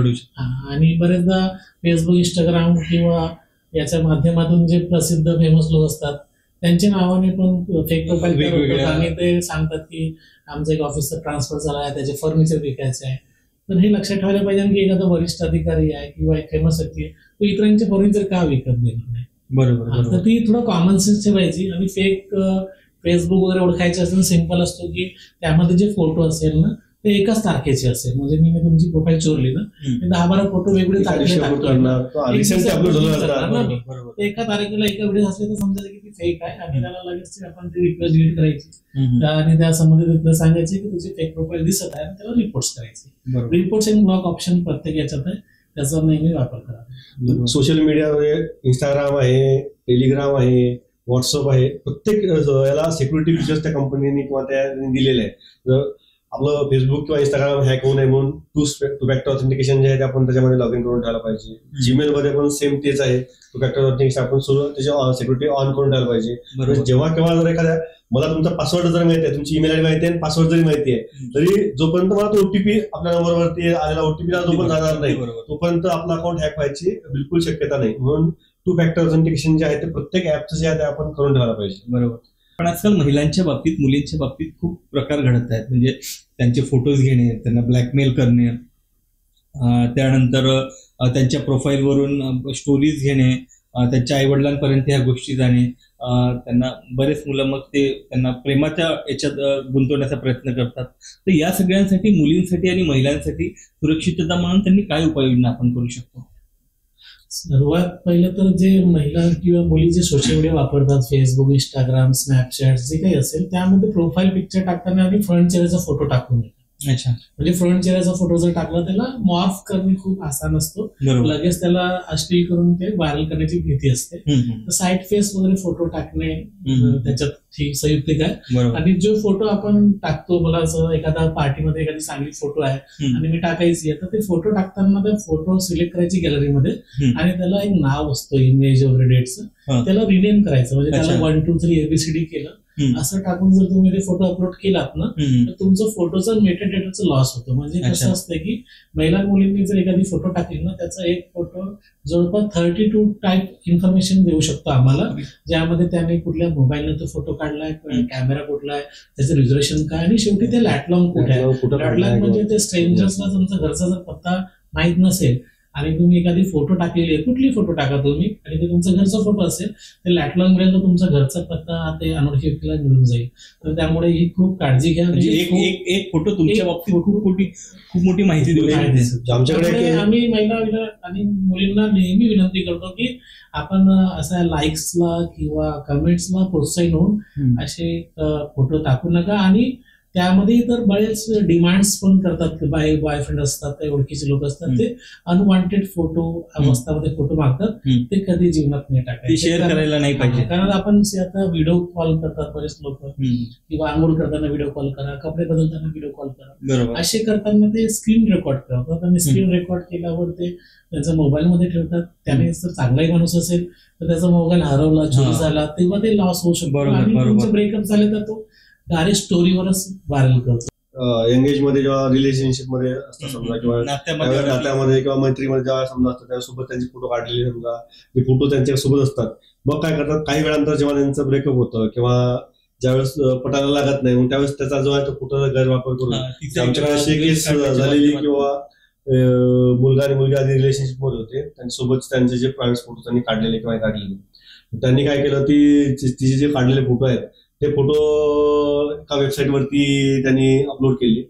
Speaker 3: आणि बरेचदा फेसबुक, इंस्टाग्राम किंवा याच्या माध्यमातून जे प्रसिद्ध फेमस लोक असतात त्यांच्या नावाने पण फेक प्रोफाईल आणि ते सांगतात की आमचं एक ऑफिसचा ट्रान्सफर झाला आहे, त्याचे फर्निचर विकायचे आहे. तर हे लक्षात ठेवायला पाहिजे की एखादा वरिष्ठ अधिकारी आहे किंवा एक फेमस व्यक्ती आहे, तो इतरांचे फर्निचर का विकत देणार नाही. बरोबर. तर ती थोडं कॉमन सेन्स ठेवायची. आणि फेक फेसबुक वगैरे ओळखायचे असेल सिंपल असतो की त्यामध्ये जे फोटो असेल ना ते एकाच तारखेचे असेल. म्हणजे मी तुमची प्रोफाईल चोरली ना, 10-12 फोटो वेगळे तारखेला एका तारखेला एका व्हिडिओ असले तर समजायचं की ती फेक आहे आणि त्याला लगेच आपण ती रिक्वेस्ट डिलीट करायची आणि त्या संबंधित सांगायचे की तुझी फेक प्रोफाईल दिसत आहे आणि त्याला रिपोर्ट्स करायचे. रिपोर्ट्स अँड ब्लॉक ऑप्शन प्रत्येक याच्यात आहे, त्याचा नेहमी वापर करा.
Speaker 2: सोशल मीडियामध्ये इंस्टाग्राम आहे, टेलिग्राम आहे, व्हॉट्सअप आहे, प्रत्येक याला सिक्युरिटी फीचर्स त्या कंपनीने किंवा त्या दिलेले आहे. आपलं फेसबुक किंवा इंस्टाग्राम हॅक होऊ नये म्हणून टू फॅक्टर ऑथेंटिकेशन जे आहे ते आपण त्याच्यामध्ये लॉग इन करून ठेवायला पाहिजे. जीमेल मध्ये पण सेम तेच आहे, टू फॅक्टर ऑथेंटिकेशन आपण त्याची सिक्युरिटी ऑन करून ठेवायला पाहिजे. जेव्हा केव्हा जर एखाद्या मला तुमचा पासवर्ड जर माहिती आहे, तुमची ईमेल आयडी माहिती आहे आणि पासवर्ड जरी माहिती आहे, तरी जोपर्यंत मला तो ओटीपी आपल्या नंबरवरती आलेला ओटीपीला जो पण जाणार नाही तोपर्यंत आपला अकाउंट हॅक व्हायची बिलकुल शक्यता नाही. म्हणून टू फॅक्टर ऑथेंटिकेशन जे आहे ते प्रत्येक ऍपचं जे आहे ते आपण करून ठेवायला पाहिजे. बरोबर.
Speaker 1: पण आजकाल महिलांच्या बाबतीत, मुलींच्या बाबतीत खूप प्रकार घडत आहेत. म्हणजे त्यांचे फोटोज घेणे, त्यांना ब्लॅकमेल करणे, त्यानंतर त्यांच्या प्रोफाईलवरून स्टोरीज घेणे, त्यांच्या आईवडिलांपर्यंत ह्या गोष्टी जाणे, त्यांना बरेच मुलं मग ते त्यांना प्रेमाच्या याच्यात गुंतवण्याचा प्रयत्न करतात. तर या सगळ्यांसाठी, मुलींसाठी आणि महिलांसाठी सुरक्षितता म्हणून त्यांनी काय उपाययोजना आपण करू शकतो?
Speaker 3: सर्वात पहिलं तर जे महिला किंवा मुली जे सोशल मीडिया वापरतात, फेसबुक, इंस्टाग्राम, स्नॅपचॅट जे काही असेल, त्यामध्ये प्रोफाईल पिक्चर टाकताना आधी फ्रंट चेहऱ्याचा फोटो टाकून देतात.
Speaker 1: अच्छा.
Speaker 3: म्हणजे फ्रंट चेहऱ्याचा फोटो जर टाकला त्याला मॉर्फ करणे खूप आसान असतो, लगेच त्याला अश्लील करून ते व्हायरल करण्याची भीती असते. साईड फेस वगैरे फोटो टाकणे त्याच्यात ठीक संयुक्तिक आहे. आणि जो फोटो आपण टाकतो, मला असं एखादा पार्टीमध्ये एखादी चांगली फोटो आहे आणि मी टाकायची आहे, तर ते फोटो टाकताना ते फोटो सिलेक्ट करायची गॅलरीमध्ये आणि त्याला एक नाव असतं इमेज वगैरे डेटचं, त्याला रिनेम करायचं. म्हणजे त्याला 1 2 3 ABCD केलं असं टाकून जर तुम्ही ते फोटो अपलोड केलात ना, तर तुमचं फोटोचा मेटाडेटाचा लॉस होतो. म्हणजे कसं असतं की महिला मुलींनी जर एखादी फोटो टाकली ना, त्याचा एक फोटो जवळपास 32 टाईप इन्फॉर्मेशन देऊ शकतो आम्हाला, ज्यामध्ये त्याने कुठल्या मोबाईलने तो फोटो काढलाय, कॅमेरा कुठला आहे, त्याचं रिझर्वेशन काय, आणि शेवटी ते लॅटलॉंग कुठे आहे. लॅटलॉंग म्हणजे ते स्ट्रेंजर्सला तुमचा घरचा जर पत्ता माहित नसेल आणि तुम्ही एखादी फोटो टाकलेली आहे, कुठली फोटो टाका तुम्ही, आणि ते तुमचा घरचा फोटो असेल, ते लॅटलॉंग मिळेल तर तुमचा घरचा पत्ता ते अनोळखी व्यक्तीला मिळून जाईल. तर त्यामुळे ही खूप काळजी घ्या.
Speaker 1: म्हणजे एक फोटो तुमच्या बाबतीत खूप मोठी माहिती देऊ शकते.
Speaker 2: आमच्याकडे
Speaker 3: आम्ही महिला आणि मुलींना नेहमी विनंती करतो की आपण असा लाईक्सला किंवा कमेंट्सला प्रोत्साहन होऊन असे फोटो टाकू नका. आणि त्यामध्ये तर बरेच डिमांड्स पण करतात की बॉयफ्रेंड असतात, काही ओळखीचे लोक असतात, ते अनवॉन्टेड फोटो अवस्थामध्ये फोटो मागतात, ते कधी जीवनात नाही टाकायचे,
Speaker 1: शेअर करायला नाही पाहिजे.
Speaker 3: कारण आपण आता व्हिडिओ कॉल करतात बरेच लोक, किंवा आंघोळ करताना व्हिडिओ कॉल करा, कपडे बदलताना व्हिडिओ कॉल करा, असे करताना ते स्क्रीन रेकॉर्ड करतात. आणि स्क्रीन रेकॉर्ड केल्यावर ते त्यांचा मोबाईलमध्ये ठेवतात. त्याने जर चांगलाही माणूस असेल तर त्याचा मोबाईल हरवला, चोरी झाला, तेव्हा ते लॉस होऊ शकतो. आणि तुमचं ब्रेकअप झाले तर तो डायरेक्ट स्टोरीवरच व्हायरल करतो.
Speaker 2: एंगेज मध्ये जेव्हा रिलेशनशिप मध्ये असतात समजा, किंवा नात्यामध्ये किंवा मैत्रीमध्ये जेव्हा समजा असतात, त्यासोबत त्यांचे फोटो काढलेले समजा, ते फोटो त्यांच्या सोबत असतात. मग काय करतात, काही वेळानंतर जेव्हा त्यांचं ब्रेकअप होतं किंवा ज्यावेळेस पटायला लागत नाही, मग त्यावेळेस त्याचा जो आहे तो फोटोचा गैरवापर करून आमच्याकडे अशी केस झालेली, किंवा मुलगा आणि मुलगी आधी रिलेशनशिप मध्ये होते, त्यांच्यासोबत त्यांचे जे प्रायव्हेट फोटो त्यांनी काढलेले किंवा काढलेले, त्यांनी काय केलं, तिचे जे काढलेले फोटो आहेत ते फोटो एका वेबसाईटवरती त्यांनी अपलोड केले.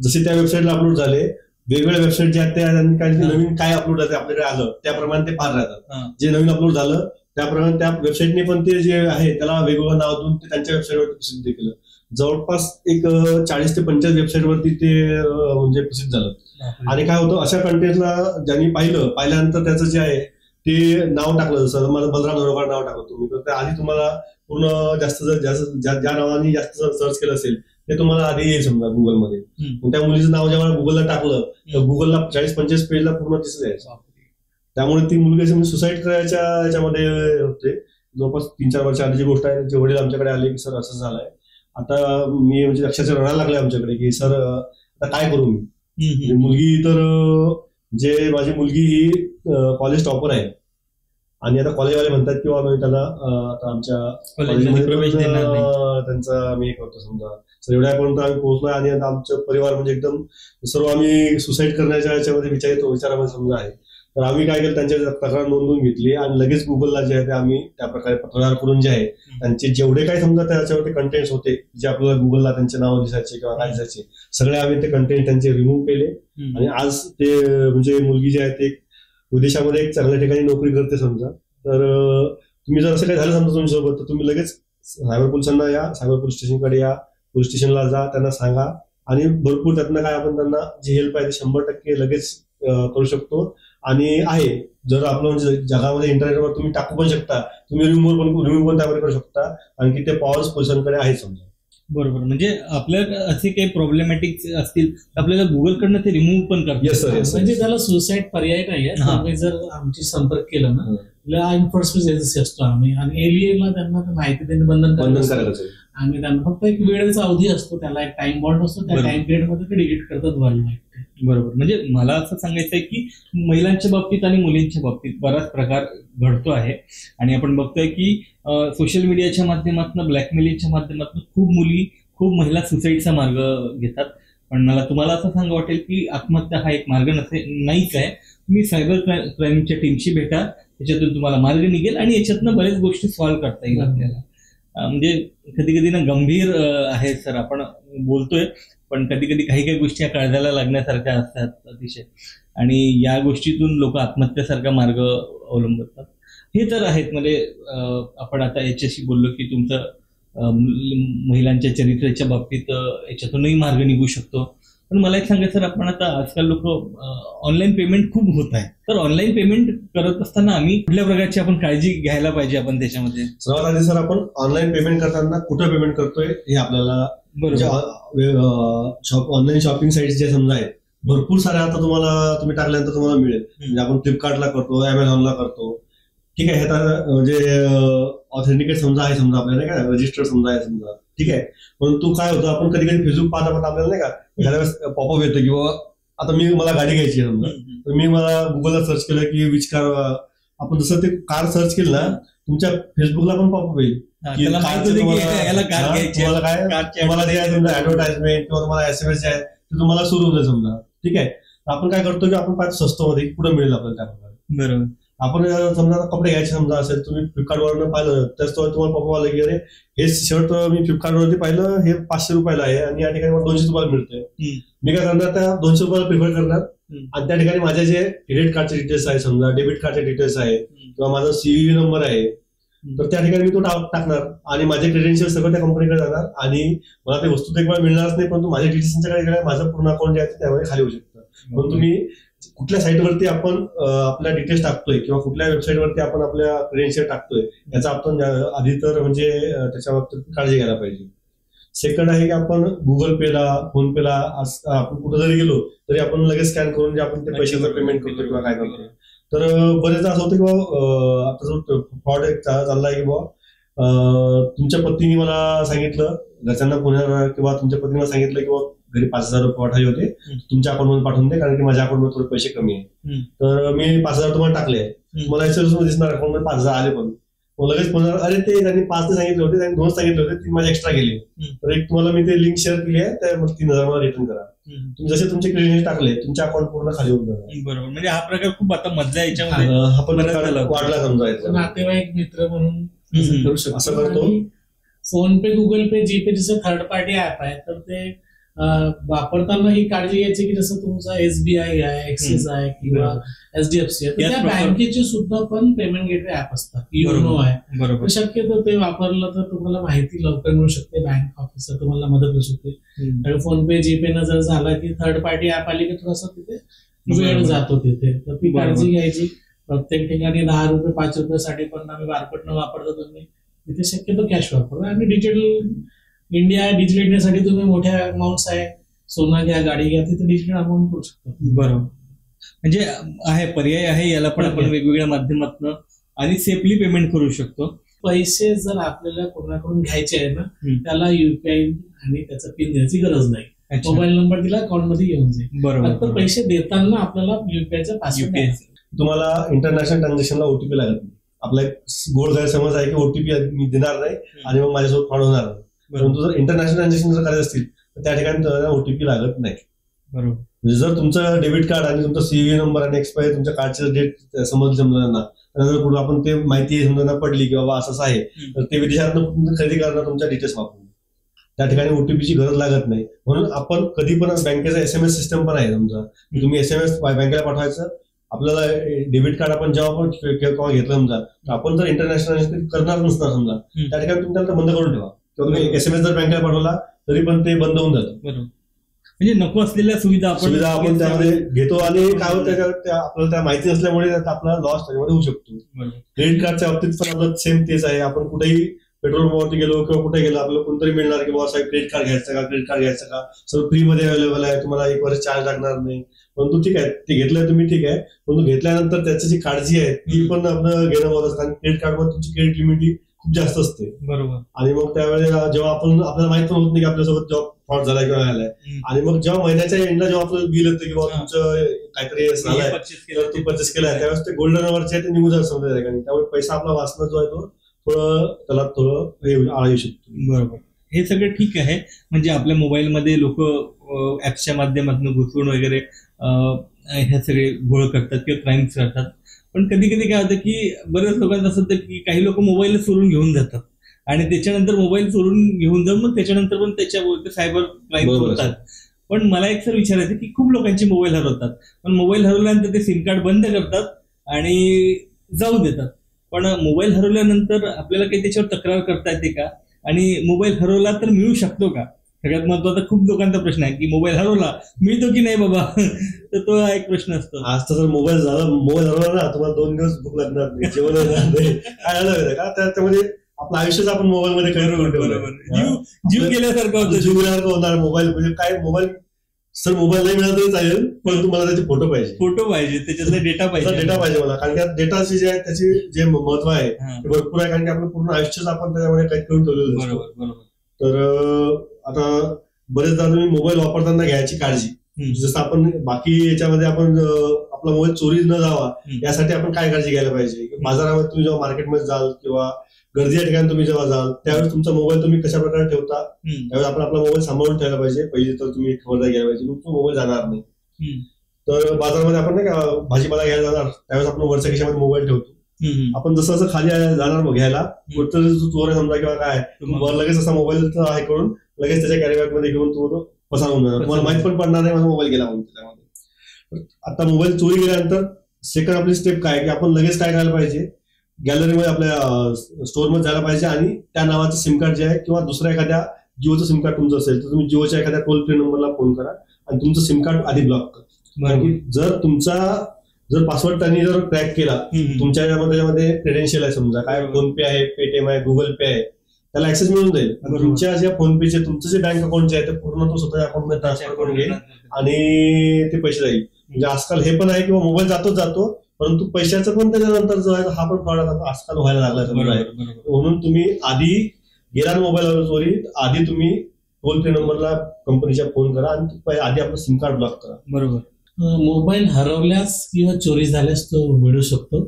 Speaker 2: जसे त्या वेबसाईटला अपलोड झाले, वेगवेगळ्या वेबसाईट ज्या आहेत त्यांनी काय नवीन काय अपलोड झाले आपल्याकडे आलं त्याप्रमाणे ते पार राहतात. जे नवीन अपलोड झालं त्याप्रमाणे त्या वेबसाईटने पण ते जे आहे त्याला वेगवेगळं नाव देऊन ते त्यांच्या वेबसाईटवरती प्रसिद्ध केलं. जवळपास एक 40 ते 45 वेबसाईटवरती ते म्हणजे प्रसिद्ध झालं. आणि काय होतं, अशा कंटेंटला ज्यांनी पाहिल्यानंतर त्याचं जे आहे ते नाव टाकलं, जसं मला बलराम नरोकर नाव टाकलं तुम्ही, तर आधी तुम्हाला पूर्ण जास्त ज्या नावाने जास्त सर्च केलं असेल ते तुम्हाला आधी येईल समजा गुगलमध्ये. त्या मुलीचं नाव जेव्हा गुगलला टाकलं तर गुगलला 40-45 पेजला पूर्ण दिसत जायचं. त्यामुळे ती मुलगी सुसाईड करायच्या याच्यामध्ये होते. जवळपास 3-4 वर्ष आधीची गोष्ट आहे. त्यांचे वडील आमच्याकडे आले की सर असं झालंय, आता मी म्हणजे अक्षरशः रडायला लागले आमच्याकडे की सर आता काय करू मी. मुलगी तर जे माझी मुलगी ही कॉलेज टॉपर आहे, आणि आता कॉलेजवाले म्हणतात किंवा आम्ही त्यांना आता आमच्या कॉलेजमध्ये त्यांचा आम्ही हे करतो समजा. तर एवढ्यापर्यंत आम्ही पोहोचलोय, आणि आता आमचं परिवार म्हणजे एकदम सर्व आम्ही सुसाईड करण्याच्या याच्यामध्ये विचारामध्ये समजा आहे. तर आम्ही काय केलं, त्यांच्या तक्रार नोंदवून घेतली आणि लगेच गुगलला जे आहे ते आम्ही त्या प्रकारे पत्रव्यवहार करून जे आहे त्यांचे जेवढे काही समजा त्याच्यावरती कंटेंट्स होते जे आपल्याला गुगलला त्यांचे नाव दिसायचे किंवा काय दिसायचे, सगळे आम्ही ते कंटेंट त्यांचे रिमूव्ह केले. आणि आज ते म्हणजे मुलगी जी आहे ते विदेशामध्ये एक चांगल्या ठिकाणी नोकरी करते समजा. तर तुम्ही जर असं काही झालं समजा तुमच्यासोबत, तर तुम्ही लगेच सायबर पोलिसांना या, सायबर पोलीस स्टेशनकडे या, पोलीस स्टेशनला जा, त्यांना सांगा, आणि भरपूर त्यातनं काय आपण त्यांना जी हेल्प आहे ते 100% लगेच करू शकतो. आणि आहे जर आपलं म्हणजे जगामध्ये इंटरनेटवर तुम्ही टाकू पण शकता, तुम्ही रिमूव्ह पण त्यामध्ये करू शकता, आणखी ते पॉवर्स पोलिसांकडे आहे समजा.
Speaker 1: बरोबर. म्हणजे आपल्याला असे काही प्रॉब्लेमॅटिक असतील तर आपल्याला गुगलकडनं ते रिमूव्ह पण करतात.
Speaker 3: म्हणजे त्याला सुसाईड पर्याय नाहीये. तुम्ही जर आमची संपर्क केला ना, एन्फोर्समेंट एजन्सी असतो आम्ही, आणि एलियनला त्यांना माहिती देणे बंधनकारक. आम्ही त्यांना फक्त एक वेळेचा अवधी असतो, त्याला एक टाइम बॉन्ड असतो, त्या टाइम पिरियड मध्ये ते डिलीट करतात वाढलं.
Speaker 1: बरोबर. म्हणजे मला असं सांगायचं आहे की महिलांच्या बाबतीत आणि मुलींच्या बाबतीत बराच प्रकार घडतो आहे. आणि आपण बघतोय की सोशल मीडियाच्या माध्यमातून, ब्लॅकमेलिंगच्या माध्यमातून खूप महिला सुसाईडचा मार्ग घेतात. पण मला तुम्हाला असं सांगा वाटेल की आत्महत्या हा एक मार्ग नाहीच आहे. तुम्ही सायबर क्राईमच्या टीमशी भेटा, त्याच्यातून तुम्हाला मार्ग निघेल आणि याच्यातनं बऱ्याच गोष्टी सॉल्व्ह करता येईल आपल्याला. म्हणजे कधी कधी ना गंभीर आहे सर, आपण बोलतोय पण कधी कधी काही गोष्टी या काळजाला लागण्यासारख्या असतात अतिशय, आणि या गोष्टीतून लोक आत्महत्येसारखा मार्ग अवलंबतात. हे तर आहेत. म्हणजे आपण आता याच्याशी बोललो की तुमचं महिलांच्या चरित्राच्या बाबतीत याच्यातूनही मार्ग निघू शकतो. पण मला एक सांगा सर, आपण आता आजकाल लोक ऑनलाईन पेमेंट खूप होत आहे, तर ऑनलाईन पेमेंट करत असताना आम्ही कुठल्या प्रकारची आपण काळजी घ्यायला पाहिजे आपण त्याच्यामध्ये?
Speaker 2: सर्वात आधी सर, आपण ऑनलाईन पेमेंट करताना कुठं पेमेंट करतोय हे आपल्याला, ऑनलाईन शॉपिंग साईट जे समजा आहेत भरपूर साऱ्या आता तुम्ही टाकल्यानंतर तुम्हाला मिळेल. म्हणजे आपण फ्लिपकार्टला करतो, अमेझॉनला करतो, ठीक आहे. हे तर म्हणजे ऑथेंटिकेट समजा आहे, समजा आपल्याला नाही का, रजिस्टर समजा आहे समजा, ठीक आहे. परंतु काय होतं, आपण कधी कधी फेसबुक पाहता आपल्याला नाही का एखाद्या वेळेस पॉपअप येतं की बाबा आता मला गाडी घ्यायची आहे समजा, तर मला गुगलला सर्च केलं की विच कार, आपण जसं ते कार सर्च केलं ना, तुमच्या फेसबुकला पण पॉपअप येईल की तुम्हाला काय तुमचं ऍडव्हर्टाइजमेंट किंवा तुम्हाला SMS आहे ते तुम्हाला सुरू होतं समजा, ठीक आहे. आपण काय करतो की आपण पाहतो स्वस्त मध्ये पुढे मिळेल आपल्याला त्याप्रकारे.
Speaker 1: बरोबर.
Speaker 2: आपण समजा कपडे घ्यायचे समजा असेल, तुम्ही फ्लिपकार्टवरनं पाहिलं तर तुम्हाला पॉपअप आलं की अरे हे शर्ट मी फ्लिपकार्टवरती पाहिलं, हे 500 रुपयाला आहे आणि या ठिकाणी मला 200 रुपयाला मिळतंय. मी काय करणार, त्या 200 रुपयाला प्रिफर करणार आणि त्या ठिकाणी माझे जे क्रेडिट कार्डचे डिटेल्स आहे समजा, डेबिट कार्डचे डिटेल्स आहे किंवा माझा CVV नंबर आहे, तर त्या ठिकाणी मी तो टाकणार आणि माझे क्रेडेन्शियल सगळं त्या कंपनीकडे जाणार आणि मला ते वस्तू एक वेळा मिळणारच नाही, परंतु माझ्या डिटेल्सकडे माझं पूर्ण अकाउंट जे आहे त्यामध्ये खाली होऊ शकतं. म्हणून तुम्ही कुठल्या साईटवरती आपण आपल्या डिटेल्स टाकतोय किंवा कुठल्या वेबसाईटवरती आपण आपल्या क्रेडेन्शियल टाकतोय याचा आपण आधी तर म्हणजे त्याच्या बाबतीत काळजी घ्यायला पाहिजे. सेकंड आहे की आपण गुगल पेला, फोन पेला आपण कुठं जरी गेलो तरी आपण लगेच स्कॅन करून जे आपण ते पैशाचं पेमेंट करतो किंवा काय करतो. तर बरेचदा असं होतं की बाबा आता जो फ्रॉड एक चाललाय की बाबा तुमच्या पत्नीने मला सांगितलं, घरच्यांना पुण्याला किंवा तुमच्या पत्नीला सांगितलं की बाबा घरी 5,000 रुपये पाठवले होते, तुमच्या अकाउंटमध्ये पाठवून दे कारण की माझ्या अकाउंटमध्ये थोडे पैसे कमी आहे. तर मी 5,000 तुम्हाला टाकले, मला SMS दिसणार अकाउंटमध्ये 5,000 आले, पण लगेच पुन्हा अरे ते त्यांनी 5 सांगितले होते, त्यांनी 2 सांगितले होते, 3 माझे एक्स्ट्रा गेले. तर एक तुम्हाला मी ते लिंक शेअर केली आहे, त्यामध्ये 3,000 मला रिटर्न करा. तुम्ही जसे तुमचे क्रेडिट टाकले तुमच्या अकाउंट पूर्ण खाली होऊन जाणार.
Speaker 1: बरोबर. म्हणजे हा प्रकार खूप आता मधल्या याच्यामध्ये
Speaker 2: वाढला समजायचं.
Speaker 3: नातेवाईक मित्र म्हणून करू शकतो.
Speaker 2: असं करतो.
Speaker 3: फोन पे, गुगल पे, जीपे जसं थर्ड पार्टी ऍप आहे, तर ते वापरताना ही काळजी घ्यायची की जसं तुमचा SBI आहे, ऍक्सिस आहे किंवा HDFC आहे, तर त्या बँकेचे सुद्धा पण पेमेंट गेटवे ऍप असतात, योनो आहे. शक्यतो ते वापरलं तर तुम्हाला माहिती लवकर मिळू शकते, बँक ऑफिसर तुम्हाला मदत होऊ शकते. आणि फोन पे, जीपे न जर झाला की थर्ड पार्टी ऍप आली की थोडासा तिथे वेळ जातो तिथे, तर ती काळजी घ्यायची. प्रत्येक ठिकाणी 10 रुपये 5 रुपयासाठी पण आम्ही बारकोड न वापरता तुम्ही तिथे शक्यतो कॅश वापरा. आणि डिजिटल इंडियासाठी तुम्ही मोठ्या अमाऊंट्स आहे, सोनं घ्या, गाडी घ्या, तिथे डिजिटल अमाऊंट करू शकतो.
Speaker 1: बरोबर. म्हणजे आहे, पर्याय आहे याला पण आपण वेगवेगळ्या माध्यमातून आणि सेफली पेमेंट करू शकतो.
Speaker 3: पैसे जर आपल्याला कोणाकडून घ्यायचे आहे ना, त्याला UPI आणि त्याचा पिन द्यायची गरज नाही. मोबाईल नंबर दिला, अकाउंट मध्ये येऊन जाईल.
Speaker 1: बरोबर.
Speaker 3: फक्त पैसे देताना आपल्याला UPIचा पासवर्ड.
Speaker 2: तुम्हाला इंटरनॅशनल ट्रान्झॅक्शनला OTP लागत नाही. आपला एक गोड गैरसमज आहे की OTP मी देणार नाही आणि मग माझ्यासोबत फ्रॉड होणार नाही. परंतु जर इंटरनॅशनल ट्रान्झॅक्शन जर करायचे असतील तर त्या ठिकाणी तुम्हाला OTP लागत नाही.
Speaker 1: बरोबर.
Speaker 2: म्हणजे जर तुमचं डेबिट कार्ड आणि तुमचा CVV नंबर आणि एक्सपायर तुमच्या कार्डची डेट समजली समजा, त्यानंतर कुठं आपण ते माहिती समजा पडली की बाबा असं आहे, तर ते विदेशातून खरेदी करणार तुमच्या डिटेल्स वापरून त्या ठिकाणी OTPची गरज लागत नाही. म्हणून आपण कधी पण बँकेचा SMS सिस्टम पण आहे समजा, तुम्ही SMS बँकेला पाठवायचं. आपल्याला डेबिट कार्ड आपण जेव्हा आपण केव्हा घेतलं समजा, आपण जर इंटरनॅशनल करणार नसणार समजा, त्या ठिकाणी तुम्ही त्याला बंद करून ठेवा किंवा तुम्ही SMS जर बँकेला पाठवला तरी पण ते बंद होऊन जातं.
Speaker 1: बरोबर. म्हणजे नको असलेल्या सुविधा
Speaker 2: आपण त्यामध्ये घेतो आणि काय होतं आपल्याला त्या माहिती नसल्यामुळे आपला लॉस त्याच्यामध्ये होऊ शकतो. क्रेडिट कार्डच्या बाबतीत पण आपलं सेम तेच आहे. आपण कुठेही पेट्रोल पंपवरती गेलो किंवा कुठे गेलो, आपल्याला कोणतरी मिळणार की बाबा साहेब क्रेडिट कार्ड घ्यायचं का, सर्व फ्री मध्ये अवेलेबल आहे, तुम्हाला 1 वर्ष चार्ज लागणार नाही. परंतु ठीक आहे, ते घेतलंय तुम्ही, ठीक आहे, परंतु घेतल्यानंतर त्याची जी काळजी आहे ती पण आपलं घेणं होत असतं. क्रेडिट कार्डवर तुमची क्रेडिट लिमिट खूप जास्त असते.
Speaker 1: बरोबर.
Speaker 2: आणि मग त्यावेळेला जेव्हा आपल्याला माहित पण होत नाही की आपल्यासोबत जेव्हा फ्रॉड झालाय किंवा झालाय, आणि मग जेव्हा महिन्याच्या एंडला जेव्हा आपल्याला बिल येतं की बाबा तुमचं काहीतरी झालंय, तू परचेस केलाय, त्यावेळेस ते गोल्डन अवरचे आहे ते निघून जात समजा त्या ठिकाणी. त्यामुळे पैसा आपला वाचणं जो आहे तो त्याला थोडं आळा येऊ शकतो.
Speaker 1: बरोबर. हे सगळं ठीक आहे. म्हणजे आपल्या मोबाईलमध्ये लोक ऍप्सच्या माध्यमातून घुसवून वगैरे हे सगळे घोळ करतात किंवा क्राईम्स करतात. पण कधी कधी काय होतं की बऱ्याच लोकांचं असं होतं की काही लोक मोबाईल चोरून घेऊन जातात आणि त्याच्यानंतर मोबाईल चोरून घेऊन जाऊन मग त्याच्यानंतर पण त्याच्यावर सायबर क्राईम होतात. पण मला एक सर विचारायचं की खूप लोकांचे मोबाईल हरवतात, पण मोबाईल हरवल्यानंतर ते सिम कार्ड बंद करतात आणि जाऊ देतात. पण मोबाईल हरवल्यानंतर आपल्याला काही त्याच्यावर तक्रार करता येते का, आणि मोबाईल हरवला तर मिळू शकतो का? सगळ्यात महत्वाचा खूप लोकांचा प्रश्न आहे की मोबाईल हरवला मिळतो की नाही बाबा. तर तो एक प्रश्न असतो.
Speaker 2: आज तर मोबाईल हरवला ना, तुम्हाला 2 दिवस भूक लागणार नाही, जेवण नाही. काय झालं का त्यामध्ये आपलं आयुष्यच आपण मोबाईल मध्ये
Speaker 1: जीव गेल्यासारखं होतं.
Speaker 2: जीव गेल्यासारखं होणार. मोबाईल म्हणजे काय, मोबाईल सर मोबाईल नाही मिळाला तरी चालेल, पण तुम्हाला त्याचे फोटो पाहिजे, त्याच्यातला डेटा पाहिजे मला. कारण की डेटाची जे आहे त्याची जे महत्व आहे ते भरपूर आहे. कारण की आपलं पूर्ण आयुष्यच आपण त्याच्यामध्ये कैद करून ठेवलेलं असतं. तर आता बरेचदा तुम्ही मोबाईल वापरताना घ्यायची काळजी, जसं आपण बाकी याच्यामध्ये आपण आपला मोबाईल चोरी न जावा यासाठी आपण काय काळजी घ्यायला पाहिजे. बाजारामध्ये तुम्ही जेव्हा मार्केटमध्ये जाल किंवा गर्दीच्या ठिकाणी तुम्ही जेव्हा जाल त्यावेळेस तुमचा मोबाईल तुम्ही कशा प्रकारे ठेवता, त्यावेळेस आपण आपला मोबाईल सांभाळून ठेवायला पाहिजे. पहिली तर तुम्ही खबरदारी घ्यायला पाहिजे, तुमचा मोबाईल जाणार नाही. तर बाजारामध्ये आपण नाही का भाजीपाला घ्यायला जाणार त्यावेळेस आपण वरच्या खिशामध्ये मोबाईल ठेवतो. आपण जसं खाली जाणार घ्यायला, कुठं चोर आहे समजा किंवा काय, वर लगेच असा मोबाईल हे करून लगेच त्याच्या कॅरीबॅग मध्ये घेऊन तो पसारून जाणार. तुम्हाला माहित पण पडणार नाही माझा मोबाईल गेला म्हणून त्याच्यामध्ये. आता मोबाईल चोरी गेल्यानंतर सेकंड आपली स्टेप काय की आपण लगेच काय करायला पाहिजे, गॅलरीमध्ये आपल्या स्टोअरमध्ये जायला पाहिजे आणि त्या नावाचं सिम कार्ड जे आहे किंवा दुसऱ्या एखाद्या जिओचं सिम कार्ड तुमचं असेल तर तुम्ही जिओच्या एखाद्या टोल फ्री नंबरला फोन करा आणि तुमचं सिम कार्ड आधी ब्लॉक करा. कारण की जर पासवर्ड त्यांनी जर क्रॅक केला, तुमच्या त्याच्यामध्ये क्रेडेन्शियल आहे समजा, काय फोन पे आहे, पेटीएम आहे, गुगल पे आहे, त्याला ऍक्सेस मिळून जाईल. तुमच्या ज्या फोन पेचे तुमचं जे बँक अकाउंट जे आहे ते पूर्ण तो स्वतःच्या अकाउंटमध्ये ट्रान्सफर करून घेईल आणि ते पैसे जाईल. म्हणजे आजकाल हे पण आहे किंवा मोबाईल जातो परंतु पैशाचं पण त्याच्यानंतर जो आहे हा पण फ्रॉड आजकाल व्हायला लागला. म्हणून तुम्ही आधी गेला मोबाईल चोरी, आधी तुम्ही टोल फ्री नंबरला कंपनीच्या फोन करा आणि आधी आपलं सिम कार्ड ब्लॉक करा.
Speaker 3: बरोबर. मोबाईल हरवल्यास किंवा चोरी झाल्यास तो मिळू शकतो.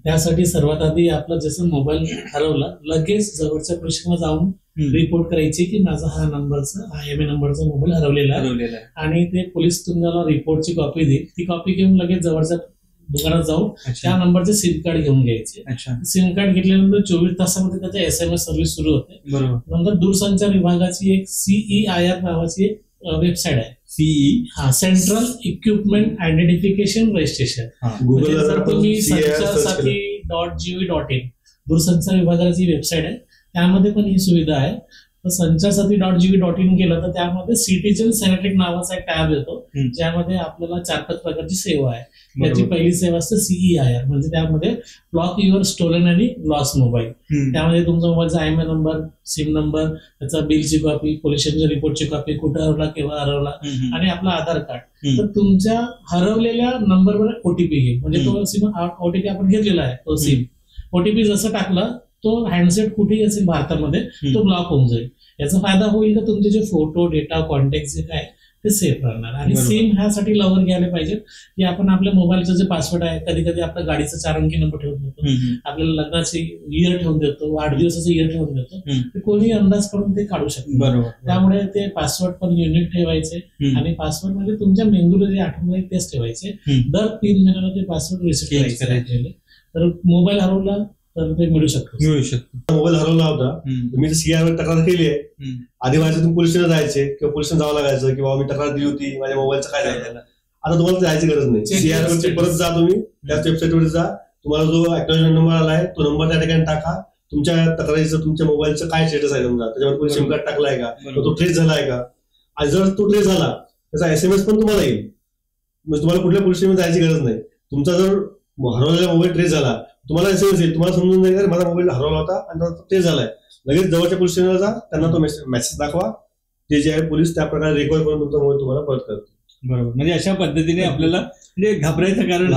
Speaker 3: त्यासाठी सर्वात आधी आपला जसं मोबाईल हरवला लगेच जवळच्या पोलिसांना जाऊन रिपोर्ट करायची की माझा हा MA नंबरचा मोबाईल हरवलेला आहे, आणि ते पोलीस तुम्हाला रिपोर्टची कॉपी देईल. ती कॉपी घेऊन लगेच जवळच्या दुकानात जाऊन त्या नंबरचे सिम कार्ड घेऊन घ्यायचे. सिम कार्ड घेतल्यानंतर 24 तासामध्ये त्याच्या SMS सर्व्हिस सुरू होते. नंतर दूरसंचार विभागाची एक CEIR नावाची एक वेबसाईट आहे. Central equipment identification registration. जर तुम्ही संचारसाथी.gov.in दूरसंचार विभागाची वेबसाईट आहे, त्यामध्ये पण ही सुविधा आहे. तर संचारसाथी.gov.in केलं तर त्यामध्ये सिटीजन सॅनिटरी नावाचा एक टॅब येतो, ज्यामध्ये आपल्याला 4-5 प्रकारची सेवा आहे. त्याची पहिली सेवा असते CEIR, म्हणजे त्यामध्ये ब्लॉक युअर स्टोलन आणि लॉस मोबाईल. त्यामध्ये तुमचा मोबाईलचा IMEI नंबर, सिम नंबर, त्याचा बिलची कॉपी, पोलीस स्टेशनच्या रिपोर्टची कॉपी, कुठं हरवला, केव्हा हरवला, आणि आपला आधार कार्ड. तर तुमच्या हरवलेल्या नंबरवर OTP घेईल, म्हणजे तो सिम OTP आपण घेतलेला आहे, तो सिम OTP जसं टाकला तो हँडसेट कुठेही असेल भारतामध्ये तो ब्लॉक होऊन जाईल. याचा फायदा होईल का तुमचे जे फोटो, डेटा, कॉन्टॅक्ट जे काय ते सेफ राहणार. आणि सिम ह्यासाठी लवर घ्यायला पाहिजे की आपण आपल्या मोबाईलचं जे पासवर्ड आहे, कधी कधी आपल्या गाडीचा 4 अंकी नंबर ठेवून देतो, आपल्याला लग्नाचे इयर ठेवून देतो, वाढदिवसाचे इयर ठेवून देतो, ते कोणी अंदाज करून ते काढू शकतो. त्यामुळे ते पासवर्ड पण युनिक ठेवायचे, आणि पासवर्ड म्हणजे तुमच्या मेंदूला जे आठवण आहे तेच ठेवायचे. दर 3 महिन्याला ते पासवर्ड रिसेट करायचे. तर मोबाईल हरवला तर ते मिळू शकतो.
Speaker 2: मोबाईल हरवला होता, मी CEIR तक्रार केली आहे. आधी व्हायचं तुम्ही पोलीस स्टेशनला जायचे किंवा पोलीस स्टेशन जावं लागायचं किंवा मी तक्रार दिली होती माझ्या मोबाईलचं काय झालं. आता तुम्हाला जायची गरज नाही. CEIR वरती परत जा, तुम्ही त्याच वेबसाईटवर जा, तुम्हाला जो एक्नॉलेजमेंट नंबर आलाय तो नंबर त्या ठिकाणी टाका. तुमच्या तक्रारीचं तुमच्या मोबाईलचं काय स्टेटस आहे, समजा त्याच्यावर कोणी सिम कार्ड टाकलाय का, तो ट्रेस झालाय का, आणि जर तो ट्रेस झाला त्याचा SMS पण तुम्हाला येईल. म्हणजे तुम्हाला कुठल्या पोलीस स्टेशनला जायची गरज नाही. तुमचा जर हरवलेला मोबाईल ट्रेस झाला तुम्हाला SMS येईल, तुम्हाला समजून जाईल माझा मोबाईल हरवला होता आणि ट्रेस झालाय. लगेच जवळच्या पोलीस स्टेशनला जा, त्यांना तो मेसेज दाखवा, ते जे आहे पोलीस त्या प्रकारे रिकव्हर करून तुमचा मोबाईल तुम्हाला परत करतो.
Speaker 1: बरोबर. म्हणजे अशा पद्धतीने आपल्याला म्हणजे घाबरायचं कारण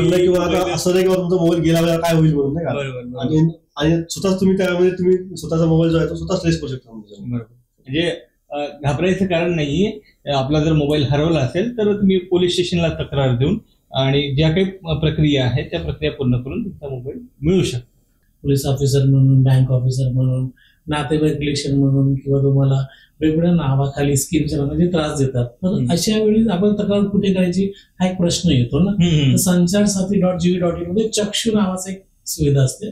Speaker 2: नाही किंवा आता असं नाही किंवा तुमचा मोबाईल गेला काय होईल म्हणून, नाही का. आणि स्वतःच तुम्ही त्यामध्ये तुम्ही स्वतःचा मोबाईल जो आहे तो स्वतःच ट्रेस करू शकता.
Speaker 1: म्हणजे घाबरायचं कारण नाहीये. आपला जर मोबाईल हरवला असेल तर तुम्ही पोलीस स्टेशनला तक्रार देऊन आणि ज्या काही प्रक्रिया आहेत त्या प्रक्रिया पूर्ण करून तुमचा मोबाईल मिळू शकतो.
Speaker 3: पोलीस ऑफिसर म्हणून, बँक ऑफिसर म्हणून, नातेवाईक इलेक्शन म्हणून, किंवा तुम्हाला वेगवेगळ्या नावाखाली स्कीमच्या म्हणजे त्रास देतात, तर अशा वेळी आपण तक्रार कुठे करायची हा एक प्रश्न येतो ना. तर संचारसाथी.gov.in मध्ये चक्षु नावाचा एक सुविधा असते